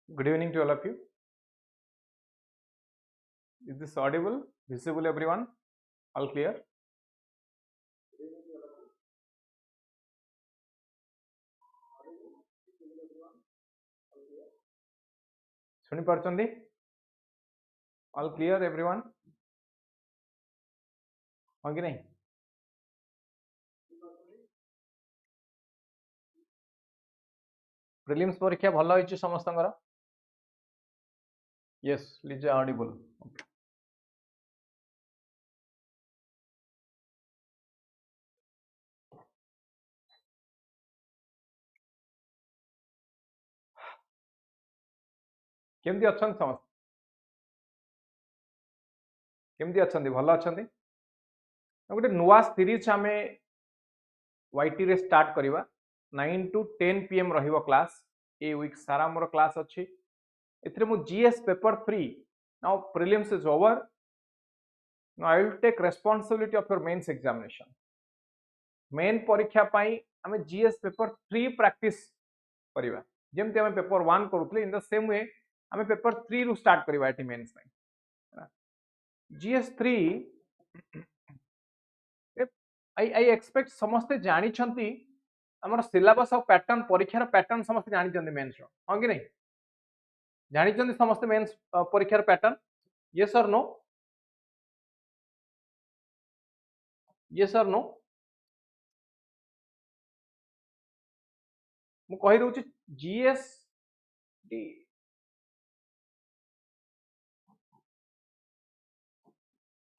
Good evening to all of you. Is this audible, visible, everyone? All clear? सुनी पारचंदी? All clear, everyone? हाँ कि नहीं? Prelims परीक्षा भल होइछि समस्तंकर? Yes, Lija audible. Okay. केमती अछन समस्त? केमती अछंदी? भल अछंदी? गोटे नुआ सीरीज आमे YT रे स्टार्ट करिवा 9 to 10 PM रहिबो क्लास ए वीक सारा मोर क्लास अछि एथरे मु GS paper 3 now prelims is over now I will take responsibility of your mains examination main परीक्षा पाई आमे जीएस पेपर 3 प्रैक्टिस करिवा जेमते आमे पेपर 1 करूतले इन द सेम वे आमे पेपर 3 रु स्टार्ट करिवा एटी मेंस पाई जीएस 3 आई एक्सपेक्ट समस्ते जानी छंती हमर सिलेबस ऑफ पैटर्न परीक्षार पैटर्न समस्ते जानी छंती मेंस रो हां कि नहीं जानी छंती समस्ते मेंस परीक्षार pattern yes or no yes or no मु कहि रहउची जीएस डी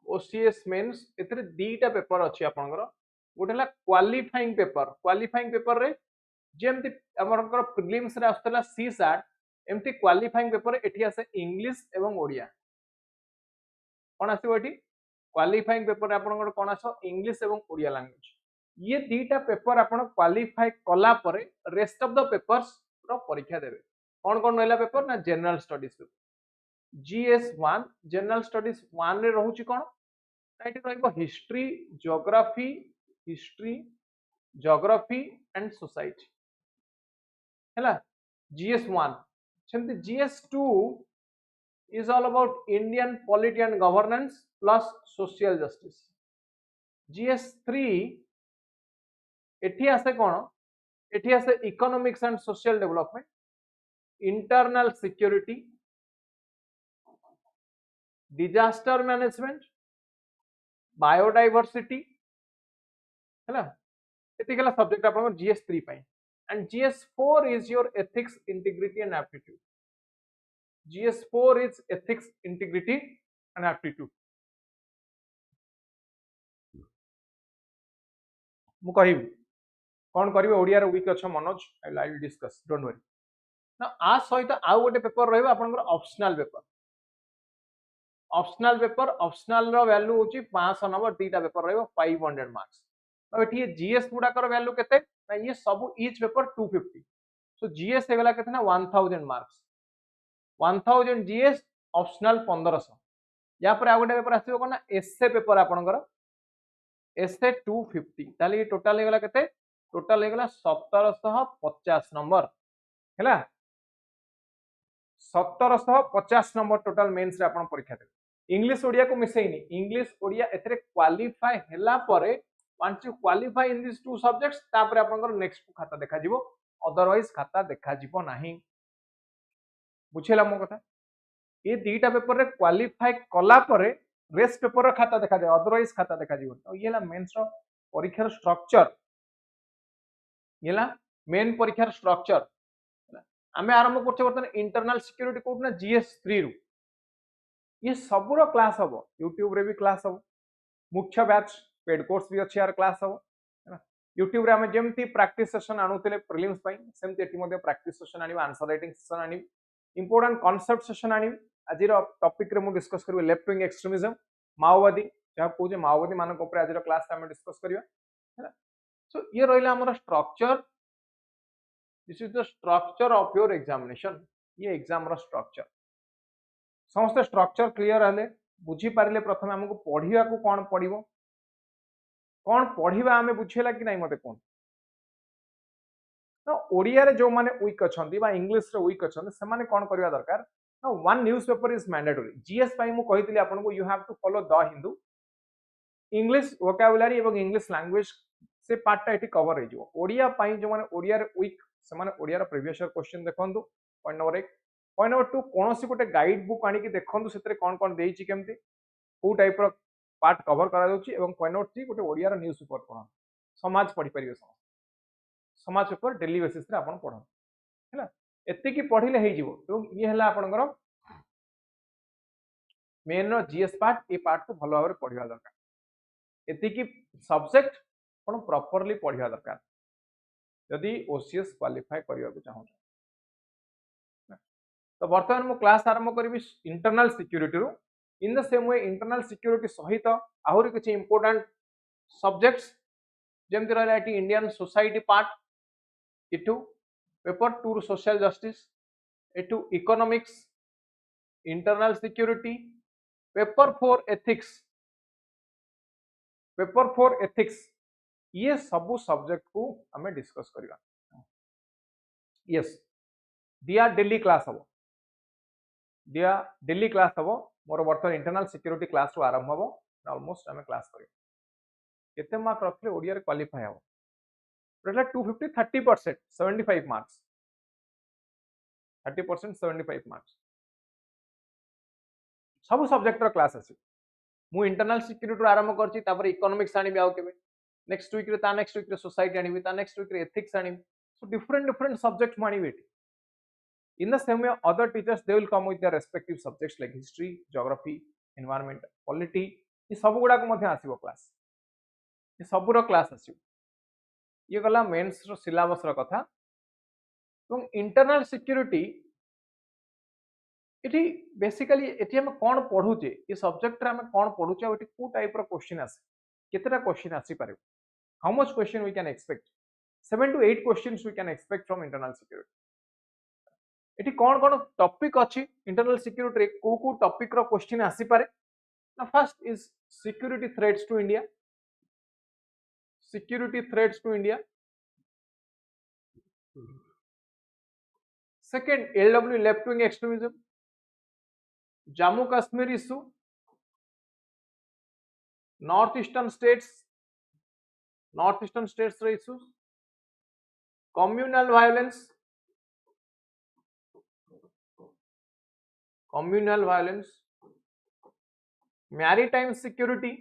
ओसीएस मेंस एतरे दीटा पेपर अछि आपनकर गोटेला क्वालिफाइंग पेपर रे जेमति हमरकर प्रीलिम्स रे आस्तला सीसैट एमति क्वालिफाइंग पेपर एठी आसे इंग्लिश एवं ओडिया कोन आसीबो एठी क्वालिफाइंग पेपर आपनकर कोन आसो इंग्लिश एवं ओडिया लैंग्वेज ये दीटा पेपर आपन क्वालिफाई कला परे रेस्ट ऑफ द पेपर्स रो परीक्षा देबे कोन रहला पेपर ना general studies paper GS1 general studies 1 रे रहउची कोन एठी रहइबो हिस्ट्री ज्योग्राफी एंड सोसाइटी हैला GS1 सेमति GS2 is all about Indian polity and governance plus social justice GS3 एठी आसे कोन एठी आसे economics and social development internal security disaster management biodiversity हैला एतिकला subject आपन GS3 पई and GS4 is your ethics integrity and aptitude GS4 is ethics integrity and aptitude मु कहिबी कोन करिवे ओडिया रे वीक अच्छा Manoj I will discuss don't worry ना आ सहित आउ गोटे पेपर रहइबा आपनकर ऑप्शनल रो वैल्यू होची 500 नंबर दीटा पेपर रहइबो 500 मार्क्स अब एठी जीएस गुडा कर वैल्यू केते ना ये सब ईच पेपर 250 सो जीएस हेगला केते ना 1000 मार्क्स 1000 जीएस ऑप्शनल 1500 या पर आ गोटे पेपर आसीबो कोना एसए पेपर आपनकर एसए 250 ताले ये टोटल हेगला केते टोटल हेगला 1750 नंबर हैला 1750 नंबर टोटल मेंस रे आपन परीक्षा देबे इंग्लिश ओडिया को मिसेइनी इंग्लिश ओडिया एथरे क्वालिफाई हैला परे once you qualify in these two subjects तापर आपनकर नेक्स्ट खाता देखा जिवो अदरवाइज खाता देखा जिवो नाही बुझेला मो कथा ये दीटा पेपर रे क्वालिफाई कला परे रेस्ट पेपर रे खाता देखा जाय अदरवाइज खाता देखा जिवो तो येला मेंस रो परीक्षार स्ट्रक्चर येला मेन परीक्षार स्ट्रक्चर आमे आरंभ करछे बर्तन इंटरनल सिक्योरिटी कोड ना GS3 रु ये सबरो क्लास हबो YouTube रे भी क्लास हबो मुख्य बैच पेड कोर्स भी अछि यार क्लास हबो है ना YouTube रे हमें जेमती प्रैक्टिस सेशन आनुतले प्रीलिम्स पई सेमती एटी मध्ये प्रैक्टिस सेशन आनी आंसर राइटिंग सेशन आनी इंपोर्टेंट कांसेप्ट सेशन आनी आजिर टॉपिक रे मु डिस्कस करबे लेफ्ट विंग एक्सट्रीमिज्म माओवादी जहा कहू जे माओवादी मानक ऊपर आजिर क्लास रे हम डिस्कस करिया है ना सो ये रहिला हमर structure this is the structure of your examination ये एग्जाम रो स्ट्रक्चर समस्त स्ट्रक्चर क्लियर हले बुझी पारिले प्रथमे हमको पढिया को कोन पडिबो कोन पढिबा हमें बुझेला कि नहीं मते कोन ना ओडिया रे जो माने वीक अछंती बा इंग्लिश रे वीक अछंती से माने कोन करबा दरकार ना one newspaper is mandatory GS पाई मु कहितली आपन को you have to follow the Hindu English vocabulary एवं इंग्लिश लैंग्वेज से पार्टटा एठी कवर हो जिवो ओडिया पाई जो माने ओडिया रे वीक से माने ओडिया रे प्रीवियस ईयर क्वेश्चन देखंतु पॉइंट नंबर 1 पॉइंट नंबर 2 कोनोसी गोटे गाइड बुक आनी कि देखंतु सेतरे कोन कोन देइची केमती को टाइप रो पार्ट कवर करा जाउची एवं पॉइंट नंबर 3 गोटे ओडिया रे न्यूज़पेपर पढन समाज पढी परिबे समाज पेपर डेली बेसिस रे आपण पढन हैला एत्ते की पढिले हे जिवो एवं ये हला आपनकर मेन रो जीएस पार्ट ए पार्ट को भलो भाबरे पढिबा दरकार एत्ते की सब्जेक्ट आपण प्रॉपर्ली पढिबा दरकार यदि ओसीएस क्वालिफाई करिया को चाहौ तो वर्तमान मु क्लास आरंभ करिवि इंटरनल सिक्योरिटी रो in the same way internal security सहित आहुरी किछि इंपोर्टेंट सब्जेक्ट्स जेमति रहला एटी इंडियन सोसाइटी पार्ट इटू पेपर 2 सोशल जस्टिस इटू economics internal security paper 4 ethics ये सबु सब्जेक्ट को हमें डिस्कस करिवा यस दिया डेली क्लास हबो मोर वर्तमान इंटरनल सिक्योरिटी क्लास रो आरंभ हबो ऑलमोस्ट हमें क्लास करियो केते मार्क रखले ओडिया रे क्वालीफाई हबो टोटल 250 30% 75 मार्क्स 30% 75 मार्क्स सब सब्जेक्ट रो क्लास अछि मु इंटरनल सिक्योरिटी आरंभ करछि तापर इकोनॉमिक्स आनिबि आउ केबे नेक्स्ट वीक रे ता नेक्स्ट वीक रे सोसाइटी आनिबि ता नेक्स्ट वीक रे एथिक्स आनिबि सो डिफरेंट सब्जेक्ट मानिबि in the same way other teachers they will come with their respective subjects like history geography environment polity ये सब गुडा को मध्ये आसीबो क्लास ये सब रो क्लास आसीबो ये गला मेंस रो सिलेबस रो कथा এবং इंटरनल सिक्योरिटी इटी बेसिकली एटी हम कोन पढुचे ये सब्जेक्ट रे हम कोन पढुचे और एटी को टाइप रो क्वेश्चन आसे केतेटा क्वेश्चन आसी पारे how much question we can expect 7 to 8 questions we can expect from internal security एटी कोन टॉपिक अछि इंटरनल सिक्योरिटी को टॉपिक रो क्वेश्चन आसी पारे ना first is security threats to India second LW left wing extremism Jammu Kashmir issue north eastern states रे issues communal violence maritime security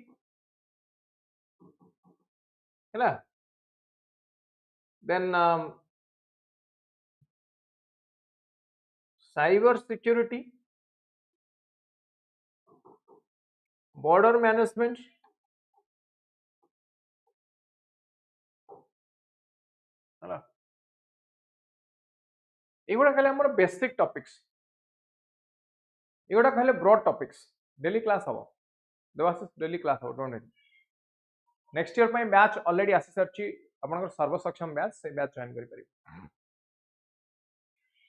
है then cyber security border management है एगुड़ा कहले हमर बेसिक टॉपिक्स एगुड़ा कहले ब्रॉड टॉपिक्स डेली क्लास हबो Devasis daily class हबो don't worry next year पई batch already आसी सरची आपनकर सर्व सक्षम बैच से बैच जॉइन करि परिबे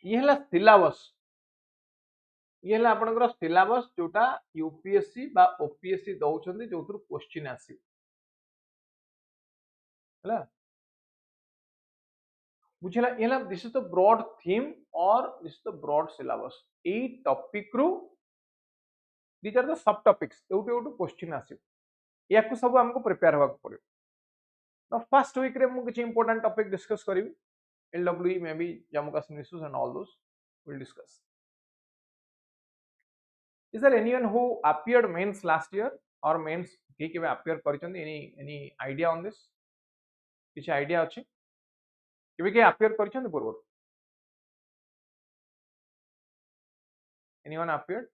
ये हला सिलेबस जोटा यूपीएससी बा ओपीएससी दउछंदी जोथुर क्वेश्चन आसी हला बुझला एला this is the broad theme or this is the broad syllabus ए टॉपिक रू these are the sub topics एउटू क्वेश्चन आसी याकू सब हमको प्रिपेयर होगा पड़े ना फर्स्ट वीक रे मु किछ इंपोर्टेंट टॉपिक डिस्कस करिवि LWE may be Jammu Kashmir issues and all those will discuss is there anyone who appeared mains last year or mains के अपीयर करिसंदी एनी आईडिया ऑन दिस किछ आईडिया अछि के अपीयर करिसंदी पूर्व एनीवन अपीयर्ड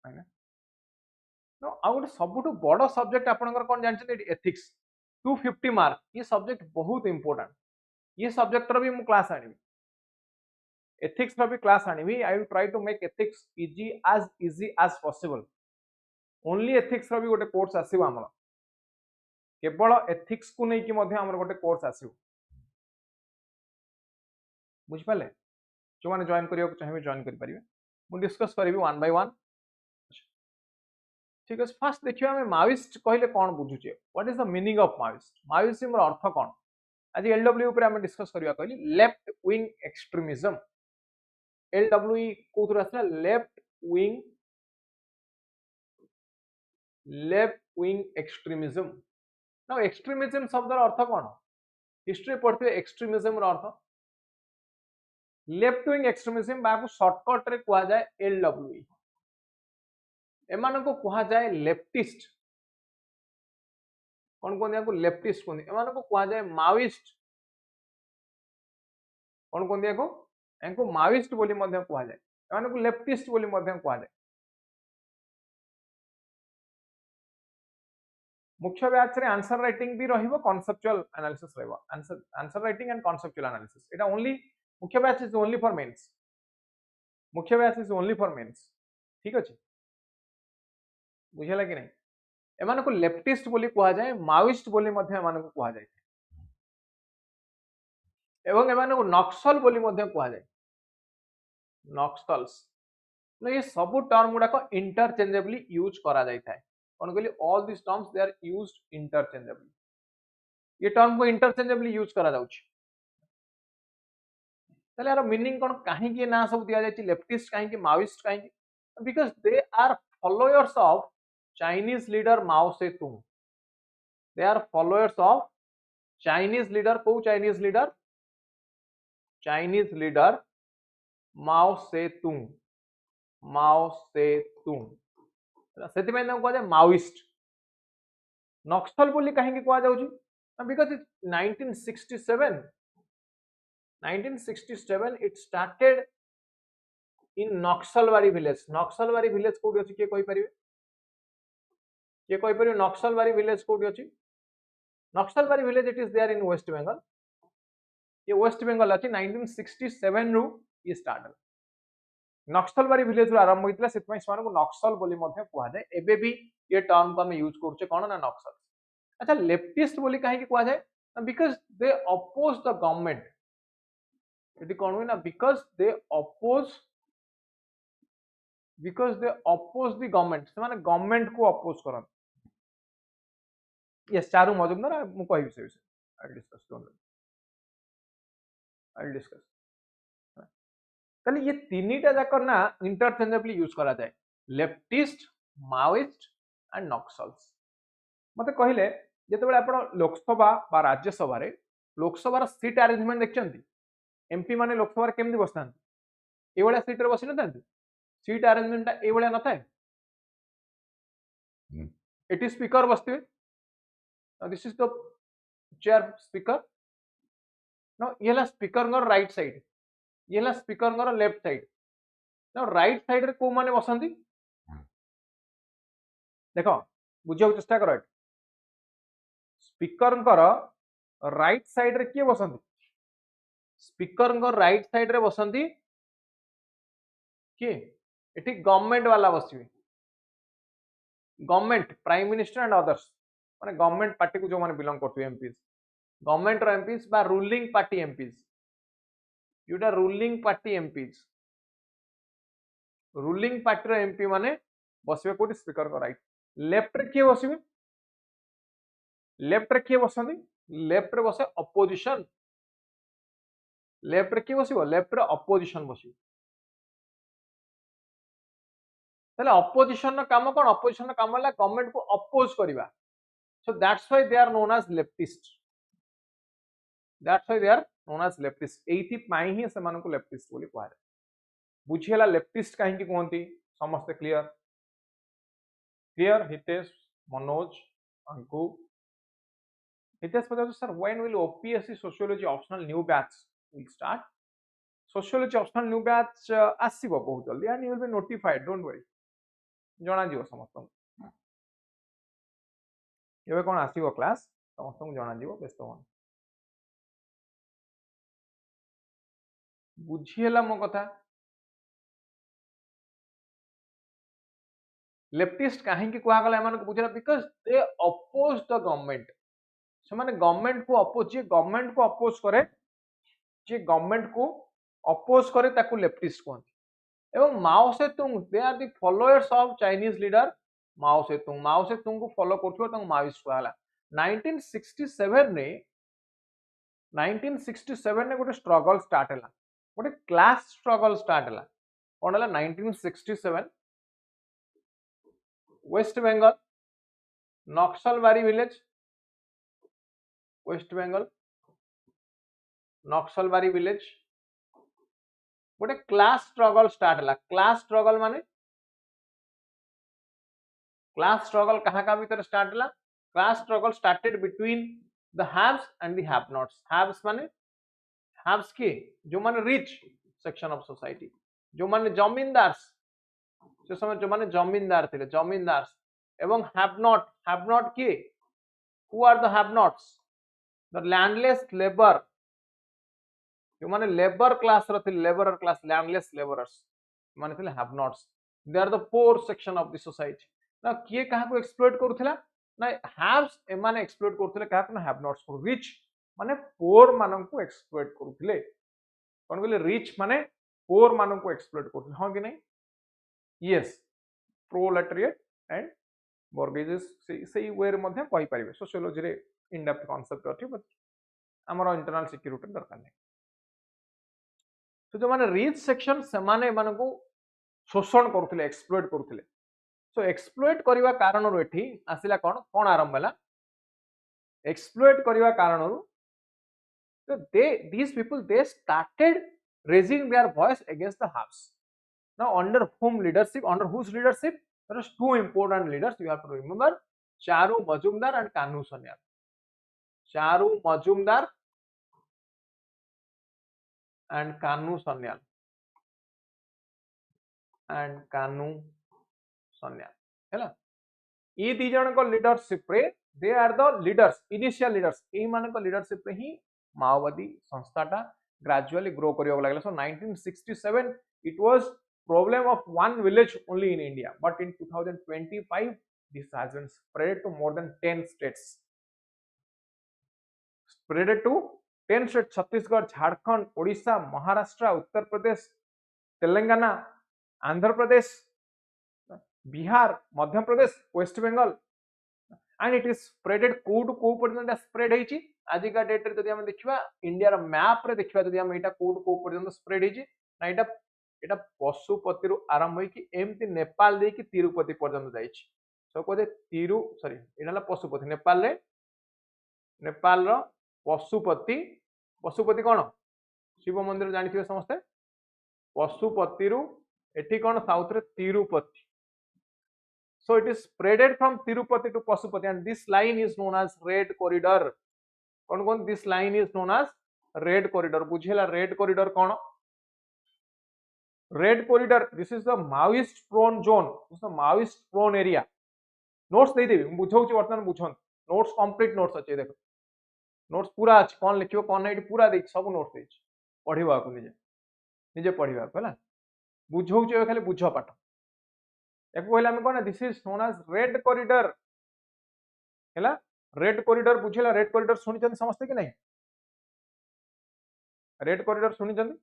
आइना no आ गोटे सबुठु बड़ सब्जेक्ट आपनकर कोन जानछन एथिक्स 250 मार्क ये सब्जेक्ट बहुत इंपोर्टेंट ये सब्जेक्ट रो भी मु क्लास आनिबी एथिक्स रो भी क्लास आनिबी I will try to make ethics easy as possible only ethics रो भी गोटे कोर्स आसीबो हमर केवल एथिक्स को नै कि मध्ये हमर गोटे कोर्स आसीबो बुझ पाले जो माने जॉइन करियो चाहेबे जॉइन करि परिबे मु डिस्कस करिवि वन बाय वन ठीक है फर्स्ट देखियो हमें माओइस्ट कहले कोन बुझुचे what is the meaning of Maoist Maoism रो अर्थ कोन आज एलडब्ल्यू ऊपर हम डिस्कस करबा कहली लेफ्ट विंग एक्सट्रीमिज्म एलडब्ल्यू कोथुर आसला left wing extremism now extremism शब्द अर्थ कौन हिस्ट्री पढ़ते एक्सट्रीमिज्म रो अर्थ लेफ्ट विंग एक्सट्रीमिज्म बाकू शॉर्टकट रे कुआ जाए एलडब्ल्यू एमान को कुआ जाए लेफ्टिस्ट कौन कोन याको लेफ्टिस्ट कोन एमान को कुआ जाए माओइस्ट कौन कोन याको एनको माओइस्ट बोली मध्य कुआ जाए एमान को लेफ्टिस्ट बोली मध्य कुआ जाए मुख्य बैच रे आंसर राइटिंग भी रहिबो conceptual एनालिसिस रहिबो answer writing and conceptual analysis एटा ओनली मुख्य batch is only for mains मुख्य batch is only for mains ठीक अछि बुझला कि नहीं एमान को लेफ्टिस्ट बोली कुआ जाए माओइस्ट बोली मध्य एमान को कुआ जाए एवं एमान को नक्सल बोली मध्य कुआ जाए नक्सल्स ये सब टर्म गुडा को इंटरचेंजेबली यूज करा जाय थाए कौन कहली all this terms they are used interchangeably ये टर्म को इंटरचेंजेबली यूज करा जाउछि तले यार मीनिंग कोन काहे कि ना सब दिया जाय लेफ्टिस्ट काहे कि माओइस्ट काहे कि because they are followers of Chinese leader Mao Tse tung they are followers of Chinese leader को Chinese leader Mao Tse tung सेति में नाम को जाय माओइस्ट नक्सल बोली काहे कि कुआ जाउछि because it 1967 it started in Naxalbari village कोडी अछि के कहि परिबे नक्सलबारी विलेज कोडी अछि Naxalbari village it is there in West Bengal ये वेस्ट बंगाल अछि 1967 रु ये स्टार्ट नक्सलबारी विलेज रु आरंभ होइतला सेतमै समान को नक्सल बोली मध्ये कुआ जाय एबे भी ये टर्म को हम यूज करछे कोन ना नक्सल अच्छा लेफ्टिस्ट बोली काहे कि कुआ जाय because they oppose the government इति कोन होई ना because they oppose the government से माने गवर्नमेंट को अपोज करन यस चारु मजुमदार मु कहि से आई डिस्कस ताले ये तीनटा जाकर ना इंटरचेंजेबली यूज करा जाए लेफ्टिस्ट माओइस्ट एंड नक्सल्स मते कहिले जेतेबेले आपण लोकसभा बा राज्यसभा रे लोकसभा सीट अरेंजमेंट देखचंती एमपी माने लोकसभा रे केमदी बसतांती एवळा सीट रे बसी नथांती सीट अरेंजमेंट ता एवळा नथाय एटी स्पीकर बसतिबे this is the chair speaker नो येला स्पीकर नो राइट साइड येला स्पीकर नो लेफ्ट साइड नो राइट साइड रे को माने बसंती देखो बुझियो चेष्टा करो स्पीकर राइट साइड रे किए बसंती स्पीकर राइट साइड रे बसंती किए एठी गवर्नमेंट वाला बसिबे government prime minister and others माने गवर्नमेंट पार्टी को जो माने बिलोंग करथु एमपीस गवर्नमेंट रो एमपीस बा रूलिंग पार्टी एमपीस युटा रूलिंग पार्टी रो एमपी माने बसिबे कोठी स्पीकर को राइट लेफ्ट रे किए बसिबे लेफ्ट रे किए बसंती लेफ्ट रे बसे अपोजिशन लेफ्ट रे किए बसिबो लेफ्ट रे अपोजिशन बसिबो तले अपोजिशन नो काम कोन अपोजिशन नो काम होला गवर्नमेंट को अपोज करिवा so that's why they are known as leftist एथि पाई ही से मानको लेफ्टिस्ट बोली कहै बुझियला लेफ्टिस्ट काहे कि कोंती समस्त क्लियर हितेश मनोज अंकु हितेश पचास sir when will OPSC sociology optional new batch will start sociology optional new batch आसीबो बहुत जल्दी and you will be notified don't worry जना जीवो समस्त एबे कोन आसीबो क्लास समस्त को जना जीवो व्यस्त होन बुझियला मो कथा लेफ्टिस्ट काहे कि कुआ गला एमान को बुझला because they oppose the government से माने गवर्नमेंट को अपोज करे ताकू लेफ्टिस्ट कहते एवं Mao Tse tung they are the followers of Chinese leader Mao Tse tung को फॉलो करथो तांग माओइस्ट कहला 1967 रे 1967 ने गोटे स्ट्रगल स्टार्ट है गोटे क्लास स्ट्रगल स्टार्ट है कौन है 1967 वेस्ट बेंगल नक्सलबारी विलेज वेस्ट बेंगल नक्सलबारी विलेज गोटे क्लास स्ट्रगल स्टार्ट है क्लास स्ट्रगल माने क्लास स्ट्रगल कहाँ का भीतर स्टार्ट है class struggle started between the haves and the have nots haves माने हैव्स के जो माने रिच सेक्शन ऑफ सोसाइटी जो माने जमींदार से समय जो माने जमींदार थे जमींदार एवं हैव नॉट के who are the have nots the landless labour जो माने लेबर क्लास रे लेबर क्लास लैंडलेस लेबरर्स माने थे have nots they are the poor section of the society ना किए कहा को एक्सप्लॉइट करूथिला ना हैव्स ए माने एक्सप्लॉइट करूथिले कहा को ना हैव नॉट्स को रिच माने पोर मानन को एक्सप्लॉइट करूथिले कोन कहले रिच माने पोर मानन को एक्सप्लॉइट करूथिले हां कि नहीं यस प्रोलेटरिएट एंड बॉर्गेजेस से वे रे कहि परिबे सोशियोलॉजी रे इन डेप्थ कांसेप्ट अछि बट हमर इंटरनल सिक्योरिटी दरकार नहीं तो जो माने रिच सेक्शन से माने माने को शोषण करूथिले एक्सप्लॉइट करूथिले सो एक्सप्लॉइट करबा कारण रो एठी आसिला कोन आरंभ होला एक्सप्लॉइट करबा कारण रो so these people they started raising their voice against the haves now under whose leadership there is two important leaders you have to remember charu majumdar and kanu sanyal charu majumdar and kanu sanyal हैला ये दी जन को leadership रे they are the leaders initial leaders ए मान को leadership रे ही माओवादी संस्थाटा ग्रेजुअली ग्रो करियो लागला सो 1967 it was problem of one village only in India but in 2025 this has been spread to more than 10 states spread to 10 states Chhattisgarh Jharkhand Odisha Maharashtra Uttar Pradesh Telangana Andhra Pradesh Bihar Madhya Pradesh West Bengal and it is spreaded कोड को पर्यंत स्प्रेड हेची आज का डेट रे जदी हम देखिबा इंडिया रो मैप रे देखिबा जदी हम एटा कोड को पर्यंत स्प्रेड हेची ना एटा एटा पशुपति रु आरंभ होई कि एमती नेपाल दे कि तिरुपति पर्यंत जाईची सो कोदे एटाला पशुपति नेपाल रो पशुपति कोन शिव मंदिर जानिथिबे समस्त पशुपति रु एठी कोन साउथ रे Tirupati so it is spreaded from Tirupati to Pasupati and this line is known as red corridor kon this line is known as red corridor बुझेला red corridor cone red corridor this is the Maoist prone zone this is the Maoist prone area notes दे देबी बुझौची वर्तमान बुझन notes complete notes अछि देखो notes पूरा अछि कोन लिखियो कोन eighty पूरा देख सब notes देछि पढिबा को निजे पढिबा को हला बुझौची खाली बुझ पाठ एको कहला हम कोन this is known as red corridor हैला रेड कॉरिडोर बुझिला रेड कॉरिडोर सुनि चंदी समझते कि नहीं रेड कॉरिडोर सुनि चंदी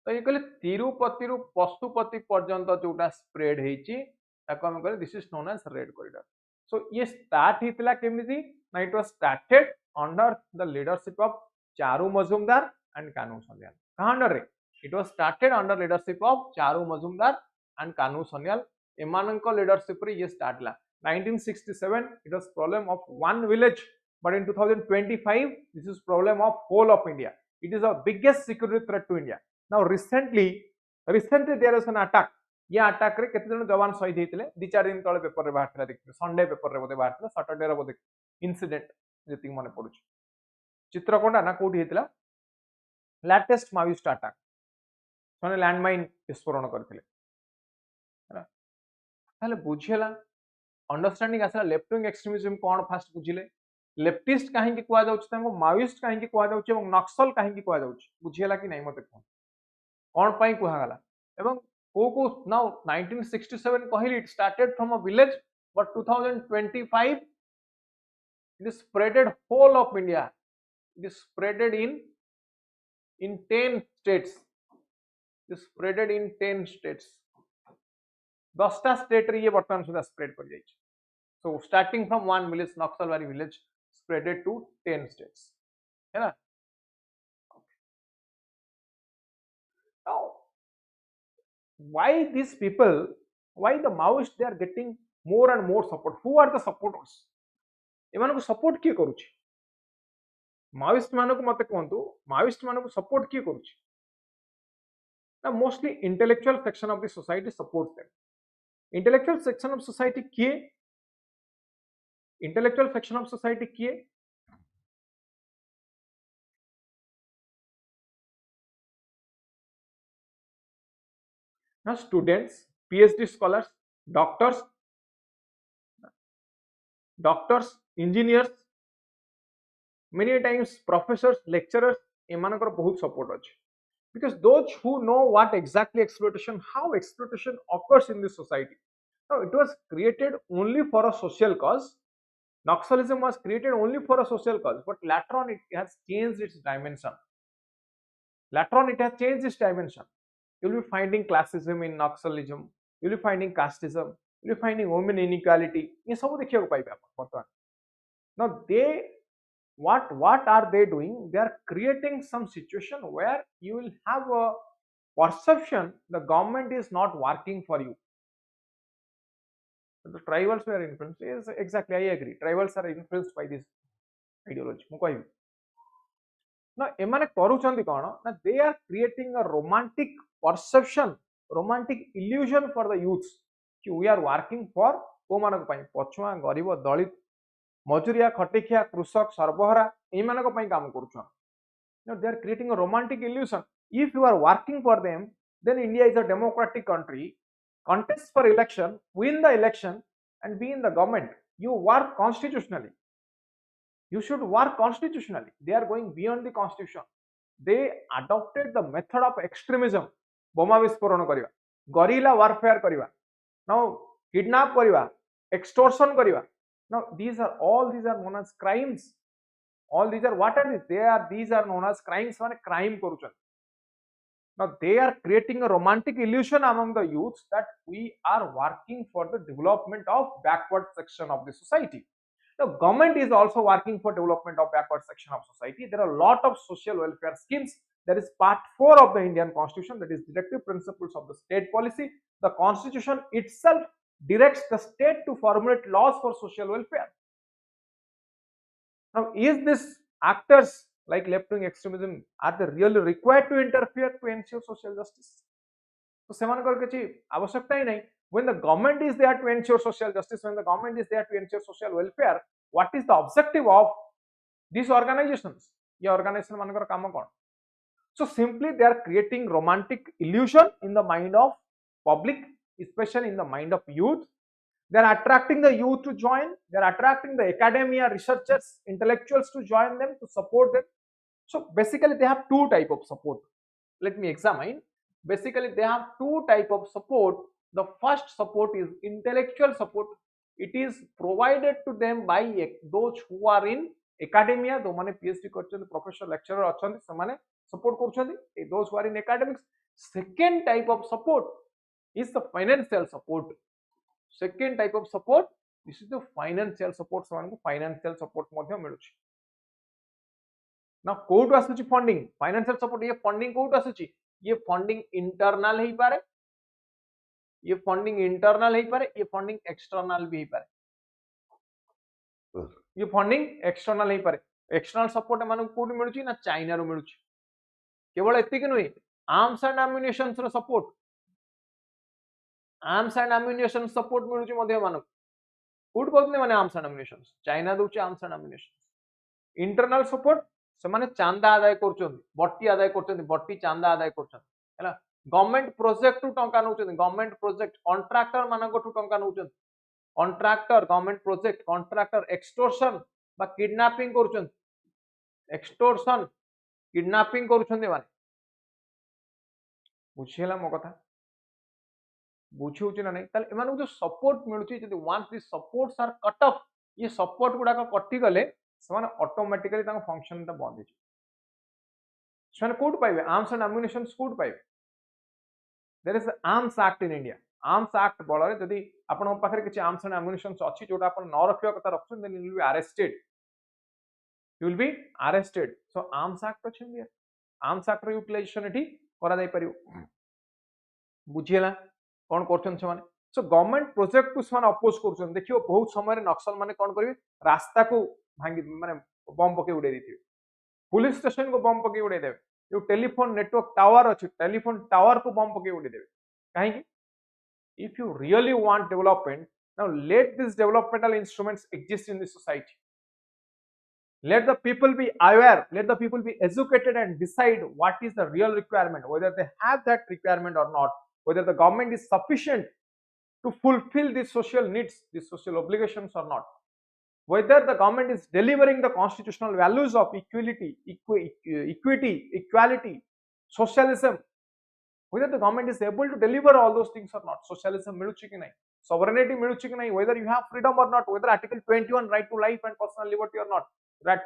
तो ये कहले तिरुपति रु पशुपति पर्यंत जोटा स्प्रेड हेची ताको हम कहले this is known as red corridor so ये स्टार्ट हितला केमिति ना it was started under the leadership of Charu Majumdar and Kanu Sanyal कहां अंडर रे it was started under leadership of Charu Majumdar and Kanu Sanyal emananko leadership re ye start la 1967 it was problem of one village but in 2025 this is problem of whole of India it is the biggest security threat to India now recently there was an attack ये attack रे केते जन जवान शहीद हेतिले 2-4 दिन तळे paper रे बाहरला देखिले संडे पेपर रे बोधे बाहरला सैटरडे रे बोधे इंसिडेंट जति मने पडुछ चित्रकोंडा ना कोठी हेतिला लेटेस्ट माओइस्ट अटैक माने लैंडमाइन विस्फोरण करथिले ताले बुझेला अंडरस्टैंडिंग आसला लेफ्ट विंग एक्सट्रीमिज्म कोन फास्ट बुझिले लेफ्टिस्ट काहे कि कुआ जाउछ तांको माओइस्ट काहे कि कुआ जाउछ एवं नक्सल काहे कि कुआ जाउछ बुझिएला कि नहीं मते कोन पई कुआ गला एवं को नाउ 1967 कहली it started from a village but 2025 it is spreaded whole of India it is spreaded in 10 states it is spreaded in 10 states 10टा स्टेट रे ये वर्तमान सुधा स्प्रेड कर जाइछ so starting from one village Naxalbari village spreaded to 10 states है ना. Now, why these people, why the Maoists, they are getting more and more support? Who are the supporters? एमान को support किए करूची? Maoist मानो को मते कहंतु, Maoist मानो को support किए करूची? Now, mostly intellectual section of the society supports them. Intellectual section of society किए? Intellectual section of society किए? Now, students, PhD scholars, doctors, engineers, many times professors, lecturers, एमानकर बहुत support अछि. Because those who know what exactly exploitation, how exploitation occurs in this society. Now, it was created only for a social cause. Naxalism was created only for a social cause, but later on it has changed its dimension. Later on it has changed its dimension. You will be finding classism in Naxalism, you will be finding casteism, you will be finding women inequality. ये सब देखिए को पाइबे अपन बर्तमान. Now what are they doing? They are creating some situation where you will have a perception the government is not working for you. The tribals were influenced. Yes, exactly, I agree. Tribals are influenced by this ideology. ମୁଁ କହିବି ना एमाने करूछंती कोन ना they are creating a romantic perception, romantic illusion for the youths कि we are working for को मानक पई पछुआ गरीब दलित मजुरिया खटिखिया कृषक सर्वहारा एई मानक पई काम करूछन. Now they are creating a romantic illusion. If you are working for them, then India is a democratic country. Contest for election, win the election, and be in the government. You work constitutionally. You should work constitutionally. They are going beyond the constitution. They adopted the method of extremism. Boma visporon kariba, guerrilla warfare kariba, now kidnap kariba, extortion kariba. Now these are known as crimes. All these are what are these? These are known as crimes. One crime koruchan. Now they are creating a romantic illusion among the youths that we are working for the development of backward section of the society. The government is also working for development of backward section of society. There are a lot of social welfare schemes. That is part 4 of the Indian Constitution, that is directive principles of the state policy. The Constitution itself directs the state to formulate laws for social welfare. Now, is this actors like left-wing extremism, are they really required to interfere to ensure social justice? So, semanakar kichi avashyakta hi nahi. When the government is there to ensure social justice, when the government is there to ensure social welfare, what is the objective of these organizations? Ye organization manakar kama kon? So simply they are creating romantic illusion in the mind of public, especially in the mind of youth. They are attracting the youth to join. They are attracting the academia, researchers, intellectuals to join them, to support them. So basically they have two type of support. Let me examine. Basically they have two type of support. The first support is intellectual support. It is provided to them by those who are in academia, जो माने PhD करछन, professor lecturer अछन, समाने support करछन, those who are in academics. Second type of support is the financial support. Second type of support, this is the financial support. समाने financial support मध्य मिलुछि. Now कोड आसुछि funding, financial support. ये funding कोड आसुछि, ये funding internal ही पारे, ये funding internal ही पारे, ये funding external भी ही पारे. ये फंडिंग एक्सटर्नल ही पारे. एक्सटर्नल सपोर्ट एमान कोठी मिलुछि ना चाइना रो मिलुछि. केवल एतिक नुई, आर्म्स एंड एम्युनिशंस रो support, arms and ammunition support मिलुछि मध्ये मान कोठ कोथने माने आर्म्स एंड एम्युनिशंस चाइना दोछि arms and ammunitions. Internal support से माने चांदा आदाय करछन, बट्टी आदाय करछन, बट्टी चांदा आदाय करछन हैला. गवर्नमेंट प्रोजेक्ट टू टंका नउछन, गवर्नमेंट प्रोजेक्ट कॉन्ट्रैक्टर मानको टू टंका नउछन. Contractor government project contractor extortion बा किडनैपिंग करूछन, एक्सटोर्शन किडनैपिंग करूछन माने बुझिला मो कथा बुझिउछि ना नै. ताले एमानु जो सपोर्ट मिलुछि, जदि once this supports are cut off, ये सपोर्ट गुडा का कटि गले समान ऑटोमेटिकली तांग फंक्शन ता बंद हिजि. समान कोड पाइबे आर्म्स एंड एम्युनिशंस कोड पाइबे. There is arms act in India. Arms act बଳରେ ଯଦି ଆପଣଙ୍କ ପାଖରେ କିଛି आर्म्स एंड एम्युनिशंस ଅଛି जोटा आपण न रखिया कथा रखछन, then you will be arrested. you will be arrested. So arms act अछि इंडिया, आर्म्स एक्ट यूटिलाइजेशन एठी करा जाय परियो बुझिला कोन करछन से माने. सो गवर्नमेंट प्रोजेक्ट को समान अपोज करछन. देखियो बहुत समय रे नक्सल माने कोन करबे रास्ता को भांगी माने बम पके उड़े देथिबे, पुलिस स्टेशन को बम पके उड़े देबे, जो टेलीफोन नेटवर्क टावर अछि टेलीफोन टावर को बम पके उड़े देबे. काहे कि if you really want development, now let these developmental instruments exist in the society. Let the people be aware, let the people be educated and decide what is the real requirement, whether they have that requirement or not, whether the government is sufficient to fulfill these social needs, these social obligations or not, whether the government is delivering the constitutional values of equality, equality, socialism, whether the government is able to deliver all those things or not. Socialism miluchi ki nahi, sovereignty miluchi ki nahi, whether you have freedom or not, whether Article 21 right to life and personal liberty or not,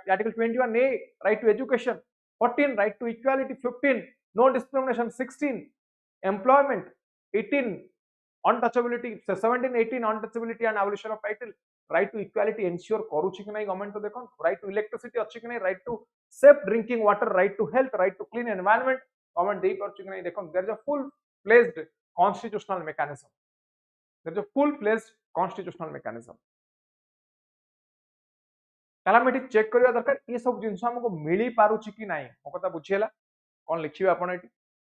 Article 21A right to education, 14 right to equality, 15 no discrimination, 16 employment, 18 untouchability, 17 18 untouchability and abolition of title, right to equality ensure करूछि कि नहीं government तो देखो, right to electricity अच्छी कि नहीं, right to safe drinking water, right to health, right to clean environment government देई पारुछि कि नहीं देखो. there is a full fledged constitutional mechanism, there is a full fledged constitutional mechanism. Calamity check करिया दरकार ये सब जिंस हमको मिली पारुछि कि नहीं, मो कथा बुझियला कोन लिखिबे आपण एटी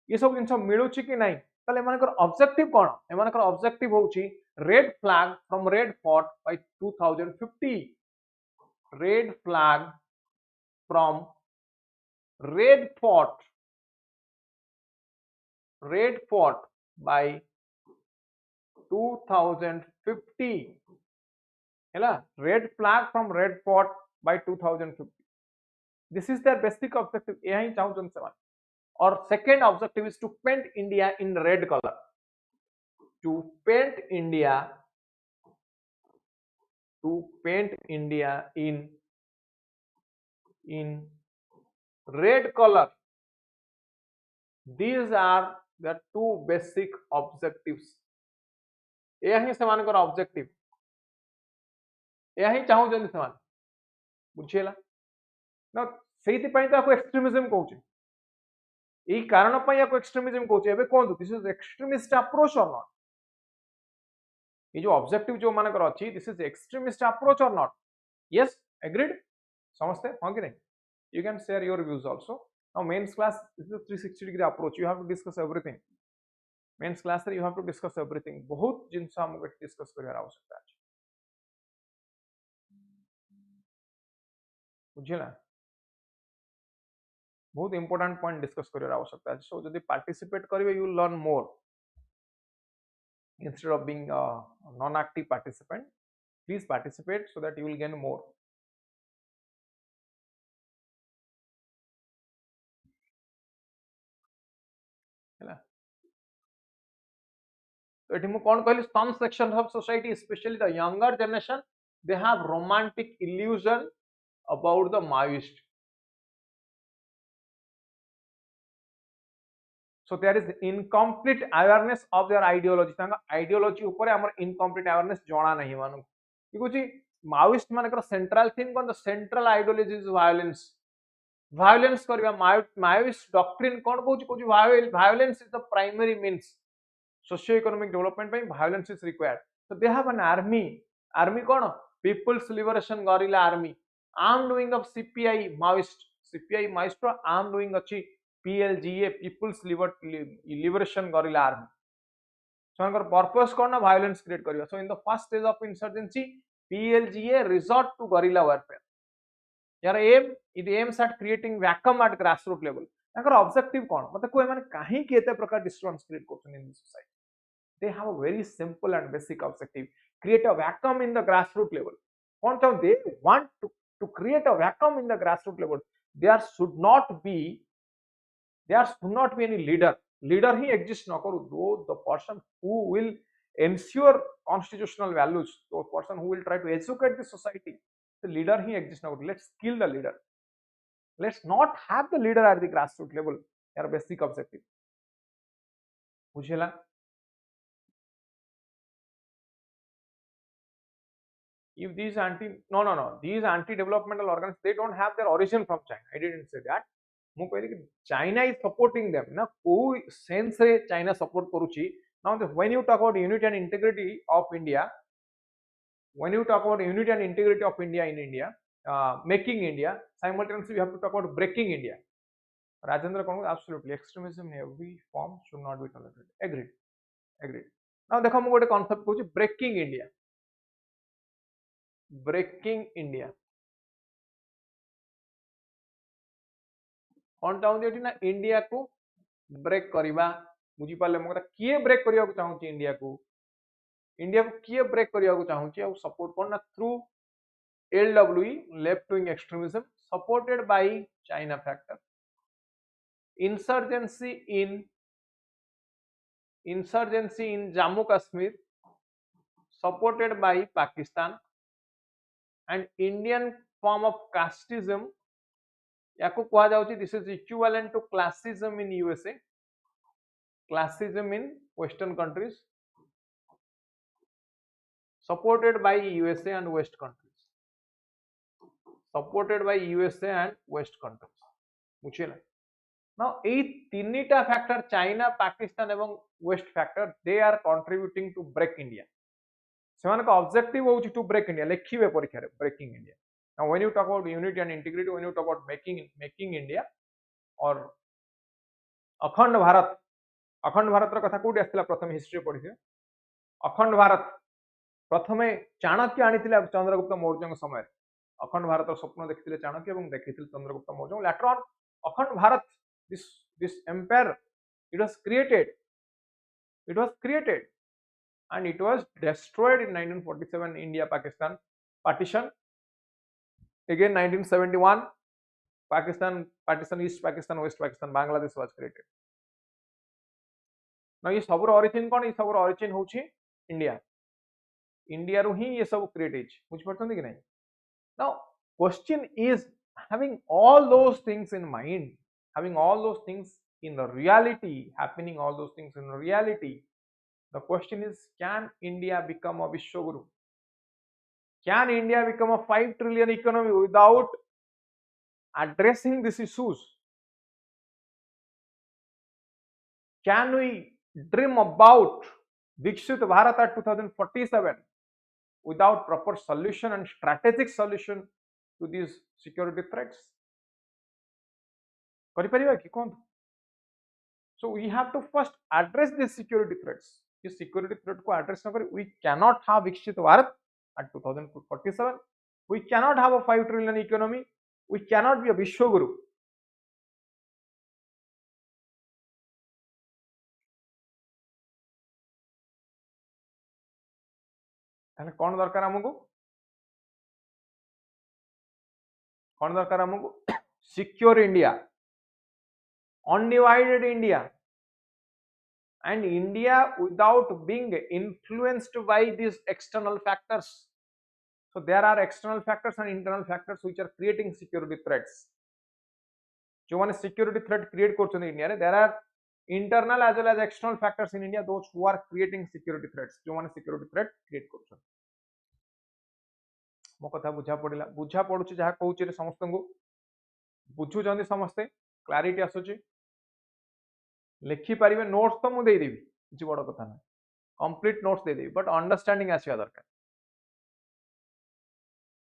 ये सब जिंस मिलुछि कि नहीं. ताले एमानकर ऑब्जेक्टिव कोन, एमानकर ऑब्जेक्टिव होउछि red flag from red fort by 2050, red flag from red fort by 2050 hela, red flag from red fort by 2050. This is their basic objective. ये ही चाहूँ से मान. और second objective is to paint India in red color, to paint India in red color. These are the two basic objectives. ये ही से मान कर objective, ये ही चाहूँ से मान बुझिएला ना. सेहिति पई तो एक्सट्रीमिज्म कहूची, यही कारण पई याको एक्सट्रीमिज्म कहूची. एबे कोन this is extremist approach or not, ये जो ऑब्जेक्टिव जो मानकर अछि this is extremist approach or not. Yes agreed समझते हां कि नहीं. You can share your views also. Now mains class is a 360 degree approach, you have to discuss everything. Mains class रे you have to discuss everything. बहुत जिंस हमको discuss करियार आवश्यकता अछि बुझिला, बहुत इंपोर्टेंट पॉइंट डिस्कस करियार आवश्यकता अछि. सो जदि पार्टिसिपेट करिवे you will learn more instead of being a non-active participant. Please participate so that you will gain more. है तो एठी मु कोन कहली, some sections of society, especially the younger generation, they have romantic illusion about the Maoist. So there is incomplete awareness of their ideology. तांका ideology ऊपर हमर incomplete awareness जणा नहीं मानु कि कुछ Maoist मानकर central theme cone, the central ideology is violence. Violence करिया Maoist doctrine cone कहूची, कहूची violence is the primary means. Socio-economic development ପାଇଁ violence is required. So they have an army cone, People's Liberation Guerrilla Army, armed wing of CPI Maoist ro armed wing अछि PLGA, People's Liberation Guerrilla Army. So our purpose कोन ना violence create करिया. So in the first stage of insurgency, PLGA resort to guerrilla warfare. यार it aims at creating vacuum at grassroots level. Takar objective कोन, मतलब कोई माने काहे के एते प्रकार disturbance create करछन in the society. They have a very simple and basic objective: create a vacuum in the grassroots level. What they want to create a vacuum in the grassroots level. There should not be any leader. Leader he exist ना करो. Though the person who will ensure constitutional values, the person who will try to educate the society, the leader he exist ना करो. Let's kill the leader. Let's not have the leader at the grassroots level. यार basic objective. बुझेला? if these anti no these anti developmental organs they don't have their origin from China. I didn't say that. ମୁଁ କହିଲି କି China is supporting them ना कोई sense रे China support करूची. Now when you talk about unity and integrity of India, when you talk about unity and integrity of India in India, making India, simultaneously you have to talk about breaking India. Rajendra Kongu, absolutely, extremism in every form should not be tolerated. Agreed, agreed. Now देखो मैं गोटे concept कहूँ breaking India. Breaking India. कौन चाहूँ ना India को break करवा बुझी पाले मो कथा किए ब्रेक करया को चाहूँ इंडिया को किए ब्रेक करया को चाहूँ सपोर्ट करना through LWE left wing extremism supported by China factor insurgency in Jammu Kashmir supported by Pakistan and Indian form of casteism याको कहा जाउची this is equivalent to classism in USA, classism in western countries supported by USA and west countries, supported by USA and west countries बुझिला. Now এই তিনটা factor China, Pakistan এবং west factor they are contributing to break India. सेमान का objective होउची to break India लेखिबे परीक्षा रे breaking India. Now when you talk about unity and integrity, when you talk about making India or अखंड भारत रो कथा कोठी आस्थिला प्रथम history पढिथे. अखंड भारत प्रथमे चाणक्य आनिथिले चंद्रगुप्त मौर्य समय. अखंड भारत रो स्वप्न देखिथिले चाणक्य एवं देखिथिले चंद्रगुप्त मौर्य. लेटर ऑन अखंड Bharat this empire it was created and it was destroyed in 1947 India Pakistan partition. Again 1971 Pakistan partition, East Pakistan, West Pakistan, Bangladesh was created. Now ये सब origin कौन? ये सब origin होची India. India रू ही ये सब create होची. बुझ पड़तंदी कि नहीं? Now question is, having all those things in mind, having all those things in reality, happening all those things in reality, the question is, can India become a Vishwaguru? Can India become a 5 trillion economy without addressing these issues? Can we dream about Viksit Bharat at 2047 without proper solution and strategic solution to these security threats? So we have to first address these security threats. This security threat को address न we cannot have Viksit Bharat at 2047. We cannot have a 5 trillion economy. We cannot be a Vishwaguru. ताले कौन दरकार हमको? कौन दरकार हमको? Secure India, undivided India, and India without being influenced by these external factors. So there are external factors and internal factors which are creating security threats. जो माने security threat create करछन India रे, there are internal as well as external factors in India, those who are creating security threats, जो माने security threat create करछन. मो कथा बुझा पड़िला, बुझा पड़ुची जहा कहूची रे समस्त को बुझु जंदी समस्ते क्लैरिटी आसुची लिखि पारिबे. नोट्स तो मु दे देबी, किछि बड़ कथा ना, complete notes they Devi, but understanding Asia दरकार.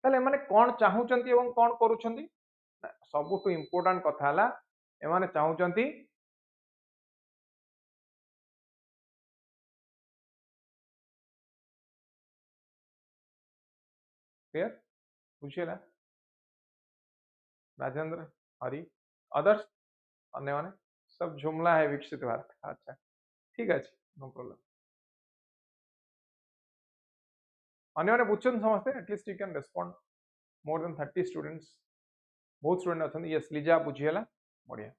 ताले माने कोन चाहूचंती एवं कोन करूचंती, सबुठु इंपोर्टेंट कथा हला एमाने चाहूचंती क्लियर बुझिला. राजेंद्र, हरि, अदर्स अन्य माने सब जुमला है विकसित भारत. अच्छा ठीक है, नो प्रॉब्लम. अन्य माने बुझछन समझते, at least you can respond. More than 30 students, बहुत स्टूडेंट अछन. यस लिजा बुझियला, बढ़िया.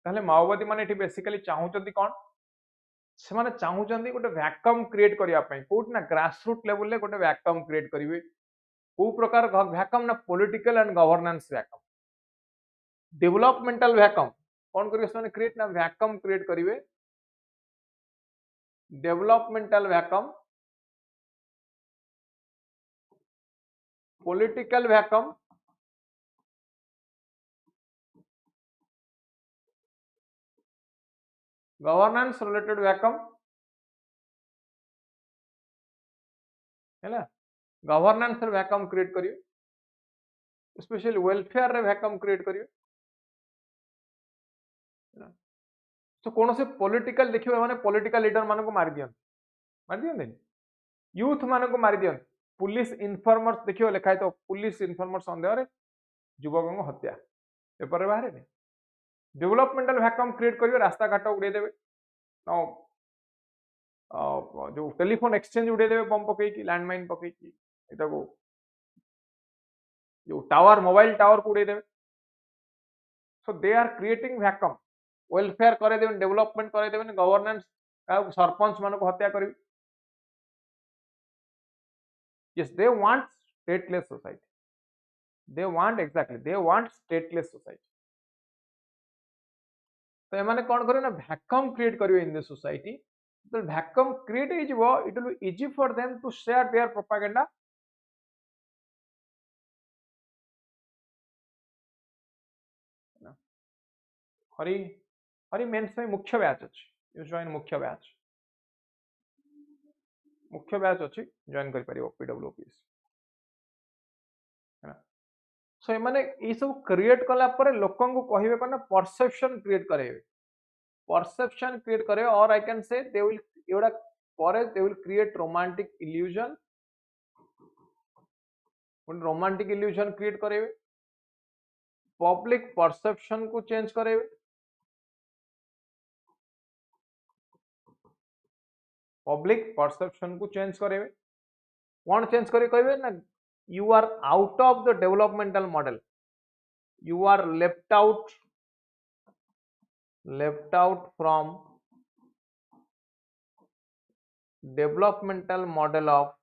ताले माओवादी माने एठी बेसिकली चाहूचंती कोन? से माने चाहूचंती गोटे वैक्यूम क्रिएट करिया पई, कोट ना ग्रासरूट लेवल ले गोटे वैक्यूम क्रिएट करिवे. को प्रकार वैक्यूम ना political and governance vacuum, developmental vacuum कोन करिवे से माने क्रिएट ना वैक्यूम क्रिएट करिवे developmental vacuum, political vacuum, governance related vacuum है गवर्नेंस रे वैक्यूम क्रिएट करियो स्पेशली वेलफेयर रे वैक्यूम क्रिएट करियो तो कौन से पॉलिटिकल देखियो माने पॉलिटिकल लीडर मानको मार दियन यूथ मानको मार दियन पुलिस इन्फॉर्मर्स देखियो लिखा है तो पुलिस इन्फॉर्मर संदेह रे युवकों हत्या पेपर रे बाहर ने डेवलपमेंटल वैक्यूम क्रिएट करियो रास्ता घाट उड़े देबे जो टेलीफोन एक्सचेंज उड़े देबे बम पकई की लैंडमाइन पकई की एटा को जो टावर मोबाइल टावर को उड़े देबे so they are creating vacuum welfare करे देबे डेवलपमेंट करे देबे गवर्नेंस सरपंच मान को हत्या करी yes they want stateless society they want exactly they want stateless society तो एमाने कौन करियो ना वैक्यूम क्रिएट करियो इन द सोसाइटी तो वैक्यूम क्रिएट हो जिवो it will be easy for them to share their propaganda हरि हरि मेंस में मुख्य बैच अछि यू जॉइन मुख्य बैच अछि जॉइन कर परियो पीडब्ल्यूपीएस है ना सो एमाने ई सब क्रिएट कला पर लोकन को कहिबे कोना परसेप्शन क्रिएट करेबे perception create करे or I can say they will एवडा करे they will create romantic illusion romantic illusion create करेबे public perception को change करेबे public perception को change करेबे कौन change करे कहबे ना you are out of the developmental model you are left out from developmental model of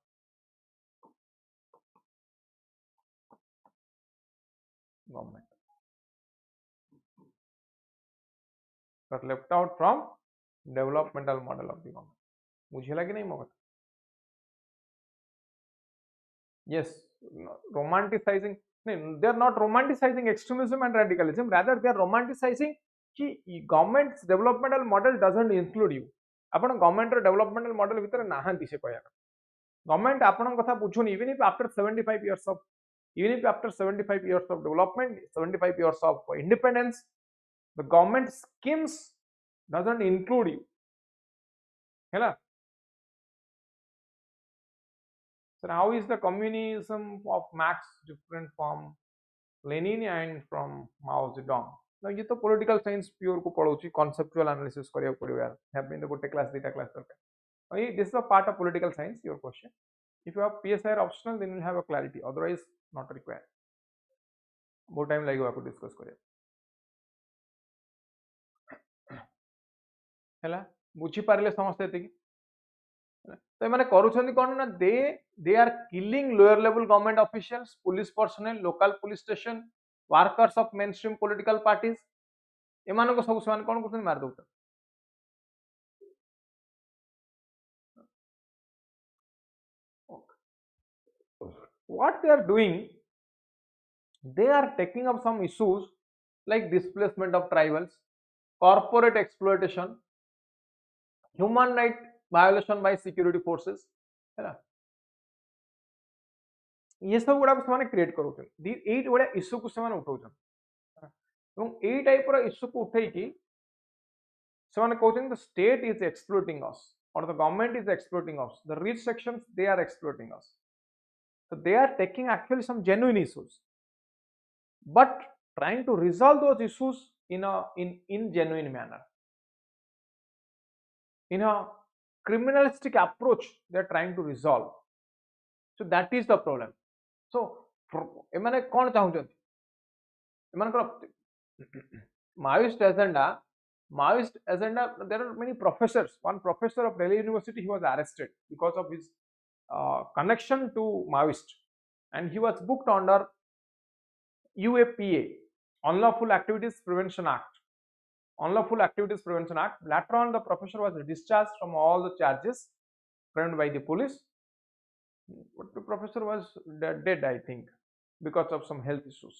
government but left out from developmental model of the government बुझेला कि नहीं मगत yes romanticizing they are not romanticizing extremism and radicalism rather they are romanticizing कि government's developmental model doesn't include you आपण government रो developmental model भीतर नाहंती से कहया गवर्नमेंट आपण कथा बुझुनी even if after 75 years of even if after 75 years of development 75 years of independence the government schemes doesn't include you हैला so how is the communism of Marx different from Lenin and from Mao Zedong ना ये तो political science pure को पढ़ौची conceptual analysis करिया पड़ियो यार have been the गोटे class दीटा class दरकार ये this is a part of political science your question if you have PSI optional then you will have a clarity otherwise not required बहुत time लगेगा आपको discuss करिया हैला बुझी पारले समस्ते एतिकी तो माने करूछन्ती कोन ना they are killing lower level government officials police personnel local police station workers of mainstream political parties एमानको सब समान कोन करछन मार दउत what they are doing they are taking up some issues like displacement of tribals corporate exploitation human right violation by security forces है ना ये सब गुड़ा से create करूछन eight गुड़ा इश्यू को से उठाउछन एवं ए टाइप रो इश्यू को उठै कि से कहउछन the state is exploiting us और the government is exploiting us the rich sections they are exploiting us so they are taking actually some genuine issues but trying to resolve those issues in genuine manner in a criminalistic approach they are trying to resolve so that is the problem so एमाने कौन चाहउछंती एमानकर Maoist agenda there are many professors one professor of Delhi University he was arrested because of his connection to Maoist and he was booked under UAPA Unlawful Activities Prevention Act Unlawful Activities Prevention Act. Later on, the professor was discharged from all the charges framed by the police. But the professor was dead, I think, because of some health issues.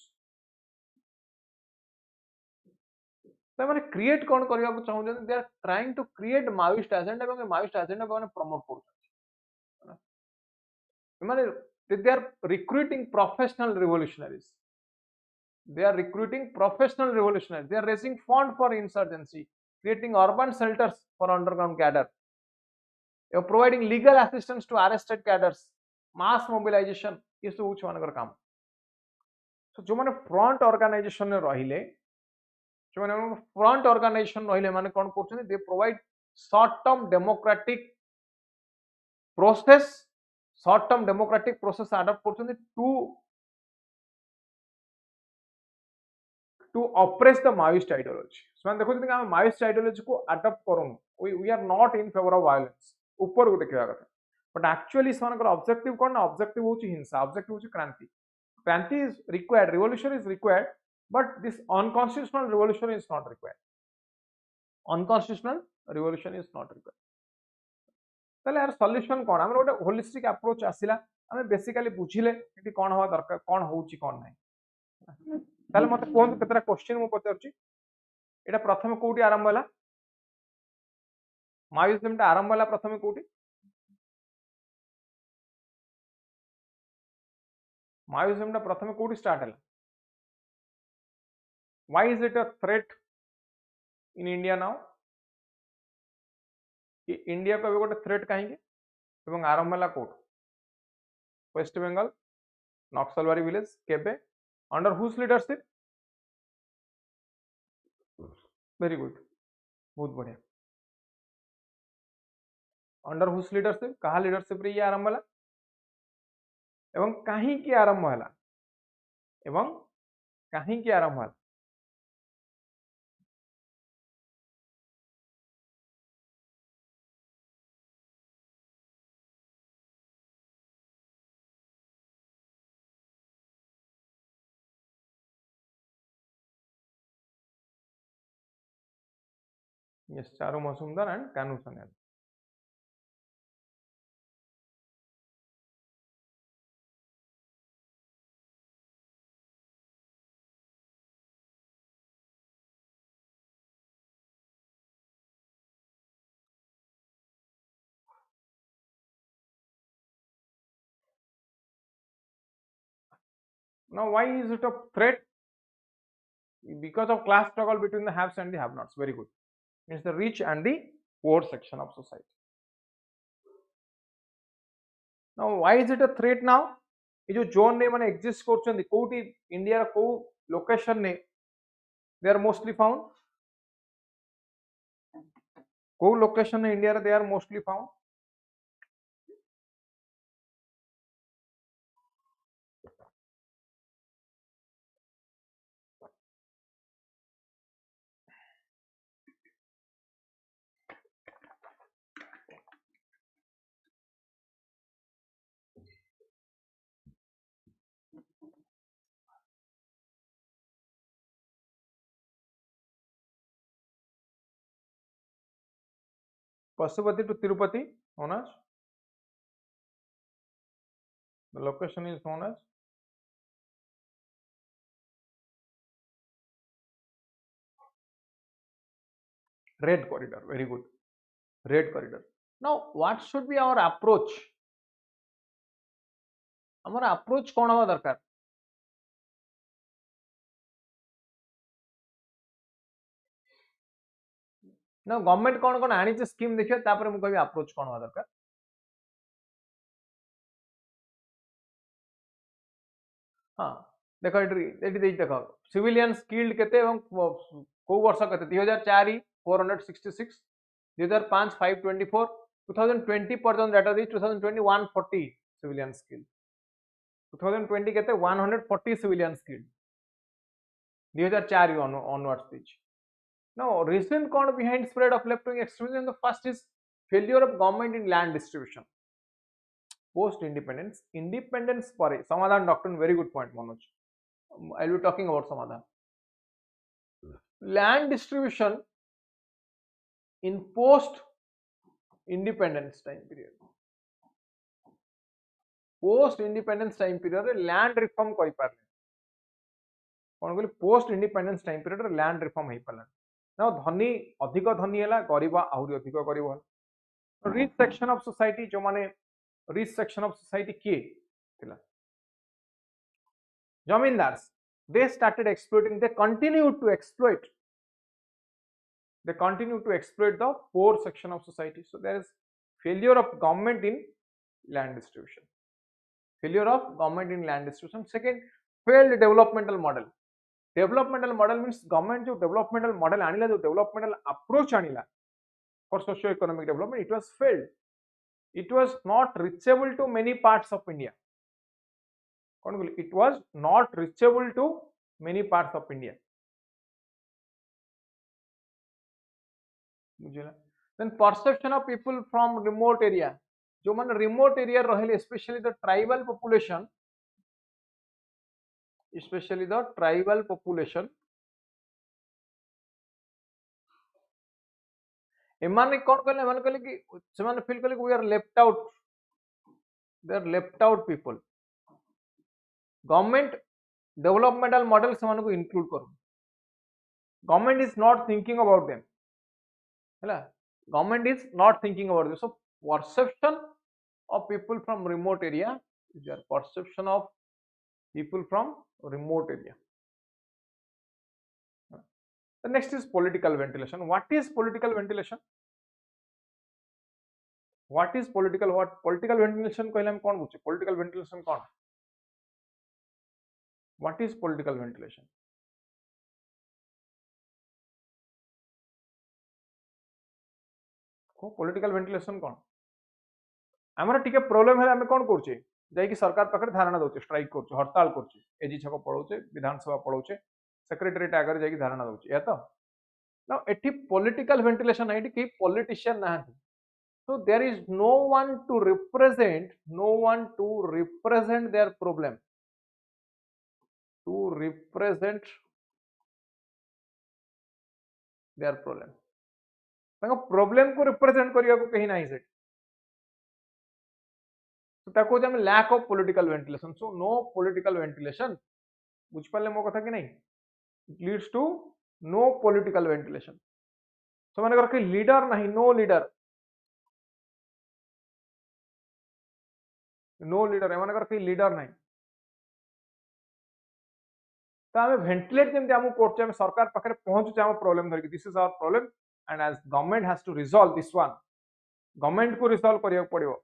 ସେମାନେ create କ'ଣ କରିବାକୁ ଚାହୁଁଛନ୍ତି, they are trying to create Maoist agenda ଏବଂ Maoist agenda ସେମାନେ promote କରୁଛନ୍ତି। ସେମାନେ they are recruiting professional revolutionaries, they are recruiting professional revolutionaries, they are raising fund for insurgency, creating urban shelters for underground cadre, they are providing legal assistance to arrested cadres, mass mobilization, ये सब उच्च मानकर काम। so जो माने front organisation में रहिले, जो माने फ्रंट ऑर्गेनाइजेशन रहिले माने कोन करछन, they provide short term democratic process adopt करछन to oppress the Maoist ideology. ସେମାନେ ଦେଖୁଛନ୍ତି ଆମେ Maoist ideology को adopt କରୁनु, we are not in favor of violence, ऊपर को देखिया କଥା। but actually ସେମାନଙ୍କର objective कोन ना, objective होची हिंसा, objective होची क्रांति। क्रांति is required, revolution is required, but this unconstitutional revolution is not required, unconstitutional revolution is not required। ताले यार सॉल्यूशन कोन, हमर गोटे होलिस्टिक अप्रोच आसिला, हमें बेसिकली बुझिले कि कोन होवा दरकार, कोन होउची कोन नाही। ताले मते कोन केतरा क्वेश्चन मु पचारची, एटा प्रथम कोठी आरंभ होला, माओइज्म टा आरंभ होला प्रथम कोठी, माओइज्म टा प्रथम कोठी स्टार्ट होला, why is it a threat in India now, कि इंडिया को गोटे थ्रेट कहीं एवं आरंभ होला कोठ, वेस्ट बेंगल नक्सलबारी विलेज, केबे, under whose leadership, very good, बहुत बढ़िया, अंडर हुज लीडरशिप, कहा लीडरशिप रे ये आरंभ होला एवं कहीं की आरंभ होला, एवं कहीं की आरंभ होला, yes, Charu Mazumdar and Kanu Sanyal। Now why is it a threat? Because of class struggle between the haves and the have-nots, very good, means the rich and the poor section of society। now why is it a threat now, ये जो zone ने माने exist करछन कोठी India रो को location ने they are mostly found, को location ने India रे they are mostly found, Pashupati to Tirupati known as, the location is known as red corridor, very good, red corridor। now what should be our approach, हमारा approach कौन हवा दरकार, ना government कौन कौन आनी स्कीम देखिए तापर मु कहबी अप्रोच कौन हवा दरकार। हाँ देखो एटी देख सिविलियन स्किल्ड केते एवं को वर्ष केते 2004 466, 2005 524, 2020 पर्यंत डाटा दी 2020 140 सिविलियन स्किल्ड, 2020 केते 140 सिविलियन स्किल्ड, 2004 onwards दी। now reason कौन behind spread of left wing extremism, the first is failure of government in land distribution post independence, independence pare समाधान doctrine, very good point Manoj, I will be talking about समाधान। land distribution in post independence time period. Post independence time period रे land reform कहि पारले कोन कहली post independence time period रे land reform हेइ पारला ना धनी अधिक धनी हैला गरीब आहुरी अधिक गरीब हला rich section of society जो माने rich section of society के थिला zamindars they started exploiting, they continued to exploit, the poor section of society. So there is failure of government in land distribution. Second, failed developmental model. Developmental model means government जो developmental model आनिला, जो developmental approach आनिला for socio-economic development, it was failed. It was not reachable to many parts of India. It was not reachable to many parts of India. Then perception of people from remote area, जो माने remote area रहले, especially the tribal population, एमाने कोन कहले, एमाने कहले कि सेमाने feel कहले we are left out, they are left out people. Government developmental model सेमाने को include करू, government is not thinking about them, हैला, government is not thinking about them. So perception of people from remote area is their perception of people from remote area. The next is political ventilation. What is political ventilation? What is political ventilation कहले हम कौन बुझे? Political ventilation कौन? What is political ventilation? को political ventilation कौन? हमारा ठीक है प्रॉब्लम है, हमें कौन करछे? जाई कि सरकार पाखरे धारणा दउछे, स्ट्राइक करछे, हड़ताल करछे, एजी छक पळौछे, विधानसभा पळौछे, सेक्रेटरीट आगर जाई कि धारणा दउछे, या तो now एठी political ventilation है, एठी कि politician नाहंती. So there is no one to represent their problem, ताको problem को represent करिया को कहीं नहीं से, तो ताको जे हम lack of political ventilation. So no political ventilation, बुझ पाले मो कथा कि नहीं, it leads to no political ventilation. So माने कर कि leader नहीं, no leader, एमाने कर कि leader नहीं, तो हमें वेंटिलेट जेमते हम करछे, हम सरकार पाखरे पहुंचुचे हम प्रॉब्लम धरि, this is our problem and as government has to resolve this one, government को रिजॉल्व करिया पड़िबो,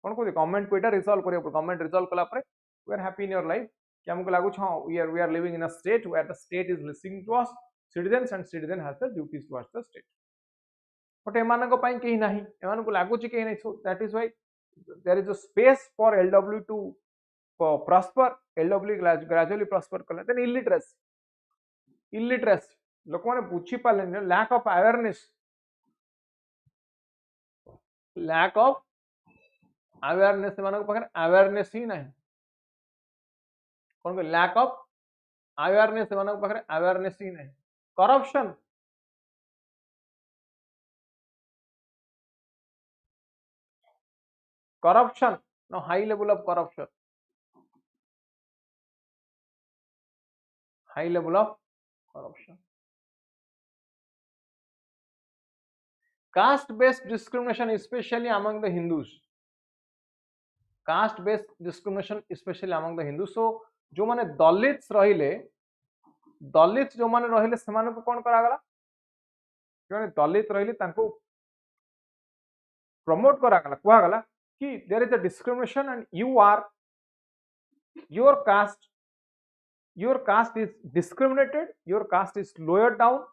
कोन को गवर्नमेंट को एटा रिजॉल्व करिया पड़िबो. गवर्नमेंट रिजॉल्व कला परे we are happy in your life, कि हमको लागु छ we are living in a state where the state is listening to us citizens and citizen has the duties towards the state. But एमान को पई केही नाही, एमान को लागु छ केही नाही. So that is why there is a space for LW to prosper. LW gradually prosper कला. Then illiteracy लोक माने बुझी पाले, lack of awareness सेमानक पाखरे awareness ही नहीं, कोन को lack of awareness सेमानक पाखरे awareness ही नहीं. corruption, no, high level of corruption, caste based discrimination especially among the Hindus, so जो माने दलित रहिले, जो माने रहिले सेमाने को कोन करा गला, जो माने दलित रहिले तांको प्रमोट करा गला, कुआ गला कि there is a discrimination and your caste is discriminated, your caste is lowered down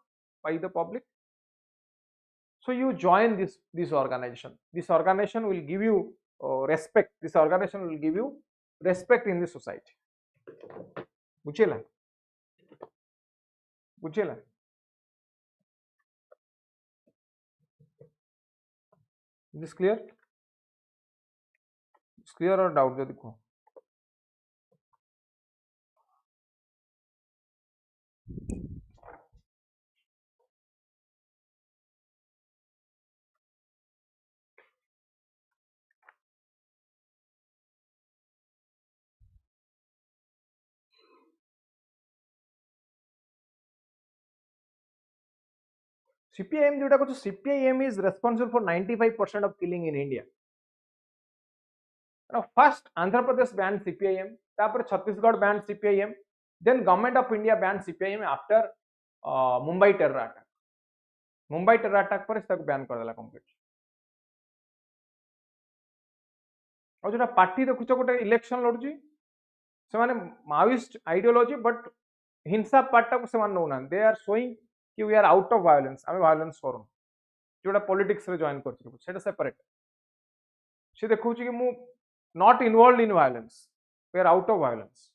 by the public. So you join this organization. This organization will give you respect. This organization will give you respect in the society. बुझेला? Is this clear? It's clear or doubt जदि को? CPIM जोटा को CPIM is responsible for 95% of killing in India. Now first Andhra Pradesh banned CPIM, तापर Chhattisgarh banned CPIM, then Government of India banned CPIM after Mumbai terror attack. Mumbai terror attack पर इसको ban कर देला complete. और जोटा party देखुछ गोटे election लड़ुची से माने माओइस्ट आइडियोलॉजी बट हिंसा पार्ट को से मान नोना दे आर शोइंग कि we are out of violence आमे वायलेंस करू जोटा पॉलिटिक्स रे जॉइन करछि सेटा सेपरेट से देखुछि कि मु not involved in violence we are out of violence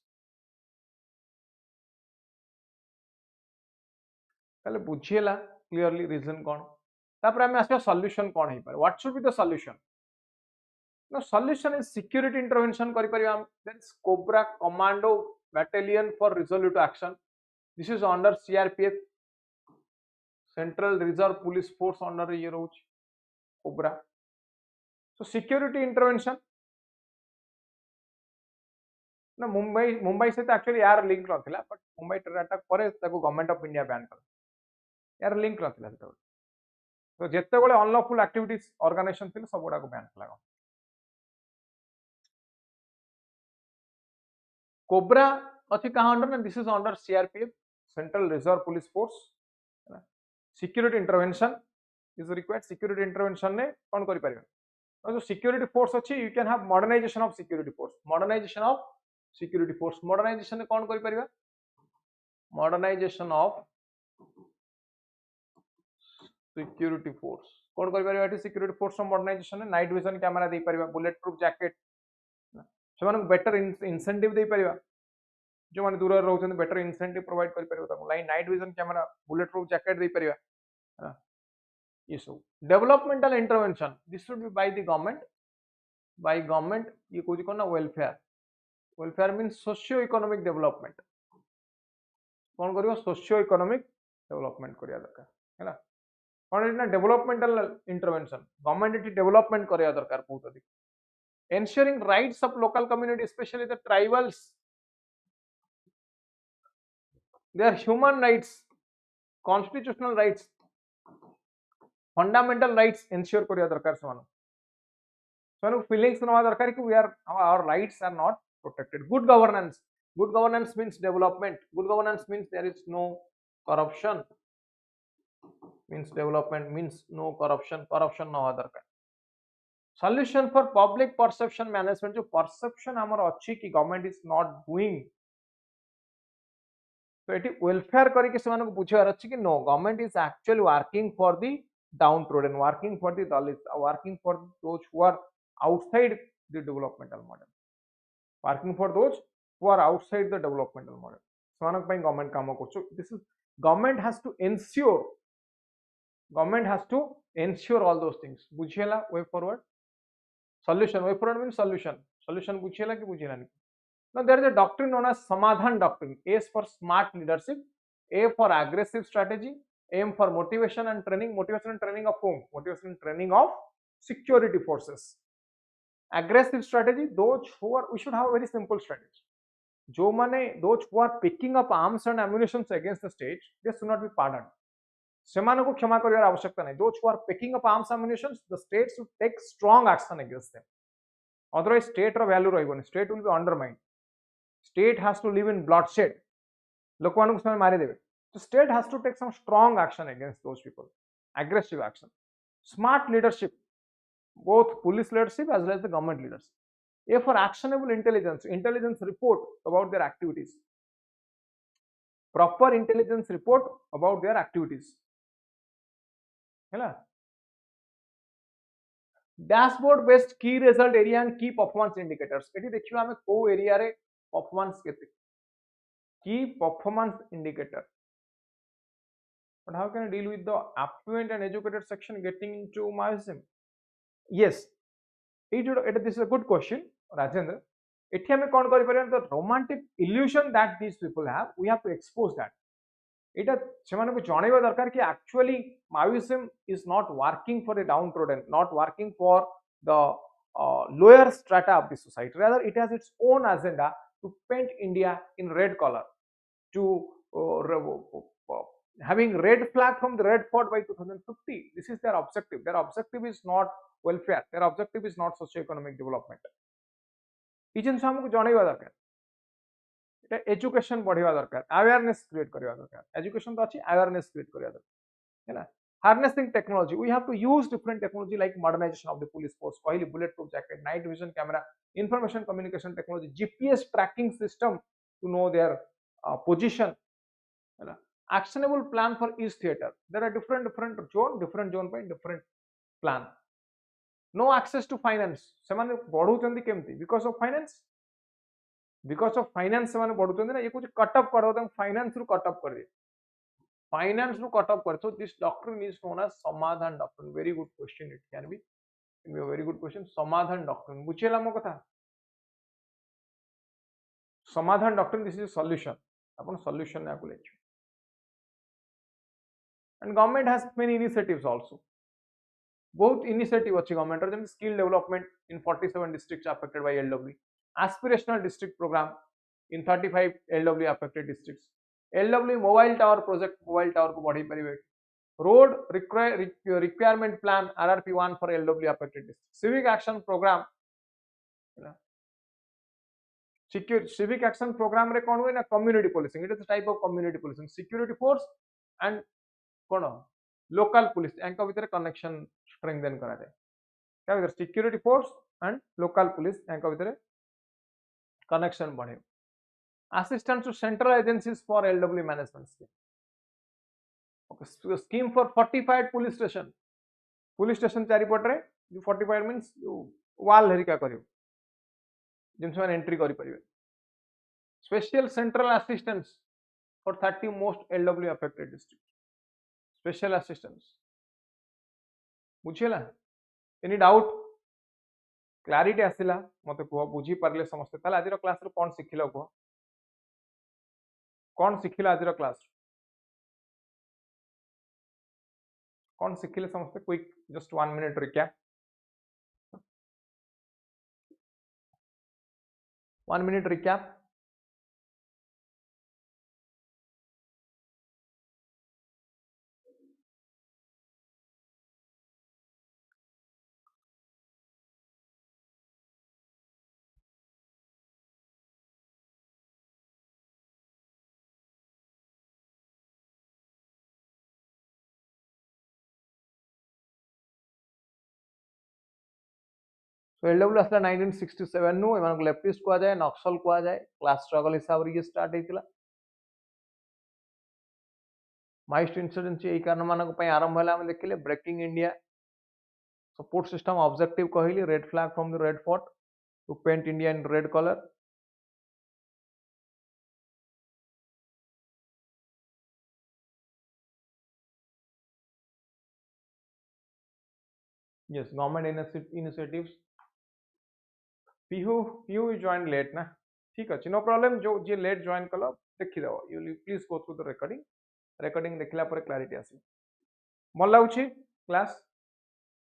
ताले बुझिएला क्लियरली रीजन कोन तापर आमे आसे सॉल्यूशन कोन हे पारे what should be the solution. No, solution is security intervention kari pariba. There is Cobra Commando Battalion for Resolute Action. This is under CRPF, Central Reserve Police Force under ये रहुच Cobra. So security intervention. ना मुंबई से तो actually यार link रखला, but Mumbai terror attack परे ताको government of India ban कर. यार लिंक रखला सेटा. तो जेते बेले अनलॉफुल एक्टिविटीज ऑर्गेनाइजेशन थिले सब गुडा को बैन कला. Cobra अच्छी कहाँ अंडर ना this is under CRPF central reserve police force. Security intervention is required. Security intervention ने कौन करि परिबा जो सिक्योरिटी फोर्स अच्छी you can have modernisation of security force. Modernisation of security force modernisation ने कौन करि परिबा मॉडर्नाइजेशन ऑफ सिक्योरिटी फोर्स कौन करि परिबा एटी सिक्योरिटी फोर्स मॉडर्नाइजेशन ने नाइट विजन कैमरा दे परिबा बुलेट प्रूफ जैकेट से माने बेटर इंसेंटिव दे परिबा जो माने दूर रहउछन बेटर इंसेंटिव प्रोवाइड करि परिबा ताको line night vision camera bullet proof jacket दे परिबा ये सब developmental intervention this should be by the government ये कोजी कोना welfare means socio economic development कौन करियो सोशियो इकोनॉमिक डेवलपमेंट करिया दरकार हैला कौन इतना डेवलपमेंटल इंटरवेंशन गवर्नमेंट इटी डेवलपमेंट करिया दरकार बहुत अधिक. Ensuring rights of local community, especially the tribals, their human rights, constitutional rights, fundamental rights ensure करिया दरकार से feelings नवा दरकार कि we are our rights are not protected. Good governance means development. Good governance means there is no corruption. Means development means no corruption. Corruption नवा दरकार. Solution for public perception management जो perception हमर अच्छी कि government is not doing तो एटी welfare करी के सेमान को बुझार अछि कि no government is actually working for the downtrodden working for the Dalit working for those who are outside the developmental model working for those who are outside the developmental model सेमान पई government काम करछ. This is government has to ensure all those things. बुझियला way forward solution way forward means solution बुझियला कि बुझियला नहीं. Now there is a doctrine known as समाधान doctrine. S for smart leadership, A for aggressive strategy, M for motivation and training of whom? Motivation and training of security forces. Aggressive strategy, those who are, we should have a very simple strategy. जो माने those who are picking up arms and ammunition against the state, they should not be pardoned. सेमान को क्षमा करिवार आवश्यकता नहीं. Those who are picking up arms ammunition, the state should take strong action against them. Otherwise, state ro value रहइबोनी. State will be undermined. State has to live in bloodshed. लोक मानक समय मारी देबे. So state has to take some strong action against those people. Aggressive action. Smart leadership, both police leadership as well as the government leadership. A for actionable intelligence report about their activities. Proper intelligence report about their activities. Dashboard based की result area and की performance indicators eighty देखियो हमें को area रे performance केते की performance indicator but how can I deal with the affluent and educated section getting into Maoism? Yes, this is a good question, Rajendra. एठी हमें कोन करि परबे the romantic illusion that these people have we have to expose that. एटा सेमाने को जणैबा दरकार कि actually Maoism is not working for the downtrodden, not working for the lower strata of the society. Rather, it has its own agenda to paint India in red color, to having red flag from the red fort by 2050. This is their objective. Their objective is not welfare. Their objective is not socio-economic development. ये जिनस हमको जनइबा दरकार এটা education বঢ়িবা দরকার awareness create करिवा दरकार education तो अच्छी awareness create करिवा दरकार है ना harnessing technology we have to use different technology like modernization of the police force कहली bullet proof jacket night vision camera information communication technology GPS tracking system to know their position है ना actionable plan for each theater there are different zone by different plan no access to finance ସେମାନେ ବଢୁଛନ୍ତି କେମିତି because of finance ସେମାନେ ବଢୁଛନ୍ତି ନା ये कुछ cut off करो तुम फाइनेंस रू कट ऑफ कर दे फाइनेंस रू कट ऑफ कर so this doctrine is known as समाधान doctrine very good question it can be a very good question समाधान doctrine बुझेला मो कथा समाधान doctrine this is a solution upon solution ना को लेछु and government has many initiatives also बहुत इनिशिएटिव अच्छी गवर्नमेंट जेम skill development in 47 districts affected by LW aspirational district program in 35 LW affected districts LW mobile tower project mobile tower को बढ़ी परिवे road requirement plan RRP1 for LW affected districts civic action program civic action program रे कौन हुए ना community policing it is a type of community policing security force and कौन local police Enka भीतर connection strengthen करा जाए क्या भीतर security force and local police Enka भीतर connection बढ़े assistance to central agencies for LW management scheme okay scheme for fortified police station चारिपट रे जो fortified means wall हेरिका करियो जिनसे मैंने एंट्री करि परिबे special central assistance for 30 most LW affected districts special assistance बुझेला any doubt क्लारिटी आसिला मते कह बुझी पारले समस्त ताले आजिर क्लास रे कोन सिखिलो कह कोन सिखिला आजिर क्लास कोन सिखिले समस्त quick just 1 minute recap 1 minute recap तो एलडब्ल्यू आसला 1967 नु एमान को लेफ्टिस्ट को जाय नक्सल को जाय क्लास स्ट्रगल हिसाब रे ये स्टार्ट हेतिला माइस्ट इंसिडेंस एई कारण मानक पय आरंभ होला हम देखिले breaking India support system objective कहली red flag from the red fort to paint India in red colour yes government initiatives PU joined late ना ठीक अच्छे नो प्रॉब्लम जो जे लेट जॉइन कलो देखि दो you please go through the recording देखला पर क्लैरिटी आसी मन लाउची क्लास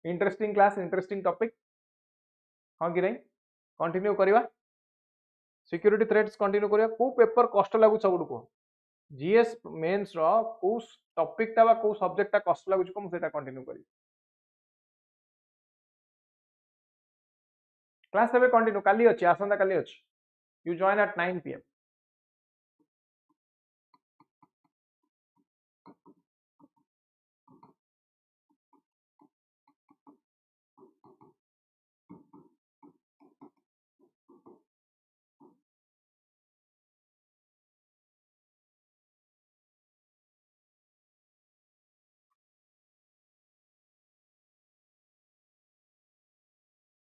इंटरेस्टिंग टॉपिक हां कि नहीं कंटिन्यू करवा सिक्योरिटी थ्रेट्स कंटिन्यू करवा को पेपर कष्ट लागु सबडु को जीएस मेंस रो को टॉपिक ता बा को सब्जेक्ट ता कष्ट लागु को सेटा कंटिन्यू करी क्लास एबे कंटिन्यू काली अछि आसंदा काली अछि you join at 9 p.m.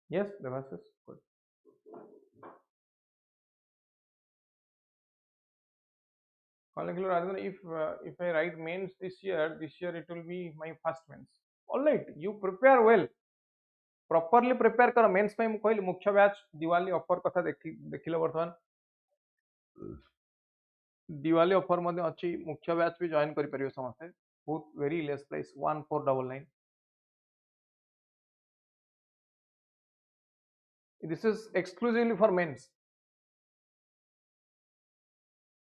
Yes, Devasis. Good. If I write mains this year it will be my first mains. All right, you prepare well. Properly prepare करो मेंस पे कहली मुख्य बैच दिवाली ऑफर कथा देखिलो वर्तमान Diwali offer मध्ये अछि मुख्य बैच भी जॉइन करि परियो समस्त बहुत very less price 1499 this is exclusively for men's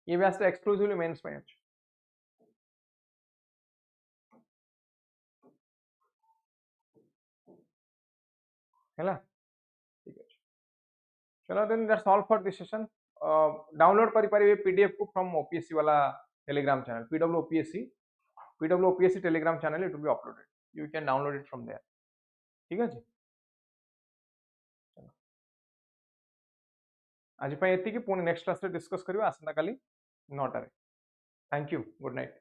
ये बैच एक्सक्लूसिवली मेंस पे अछि हैला ठीक है चलो then that's all for this session download करि परिबे पीडीएफ को फ्रॉम ओपीएससी वाला Telegram channel PWOPSC Telegram channel it will be uploaded you can download it from there ठीक है जी आज एति पुणी नेक्स्ट क्लास रे डिस्कस करबा आसंता काली 9 टारे थैंक यू गुड नाइट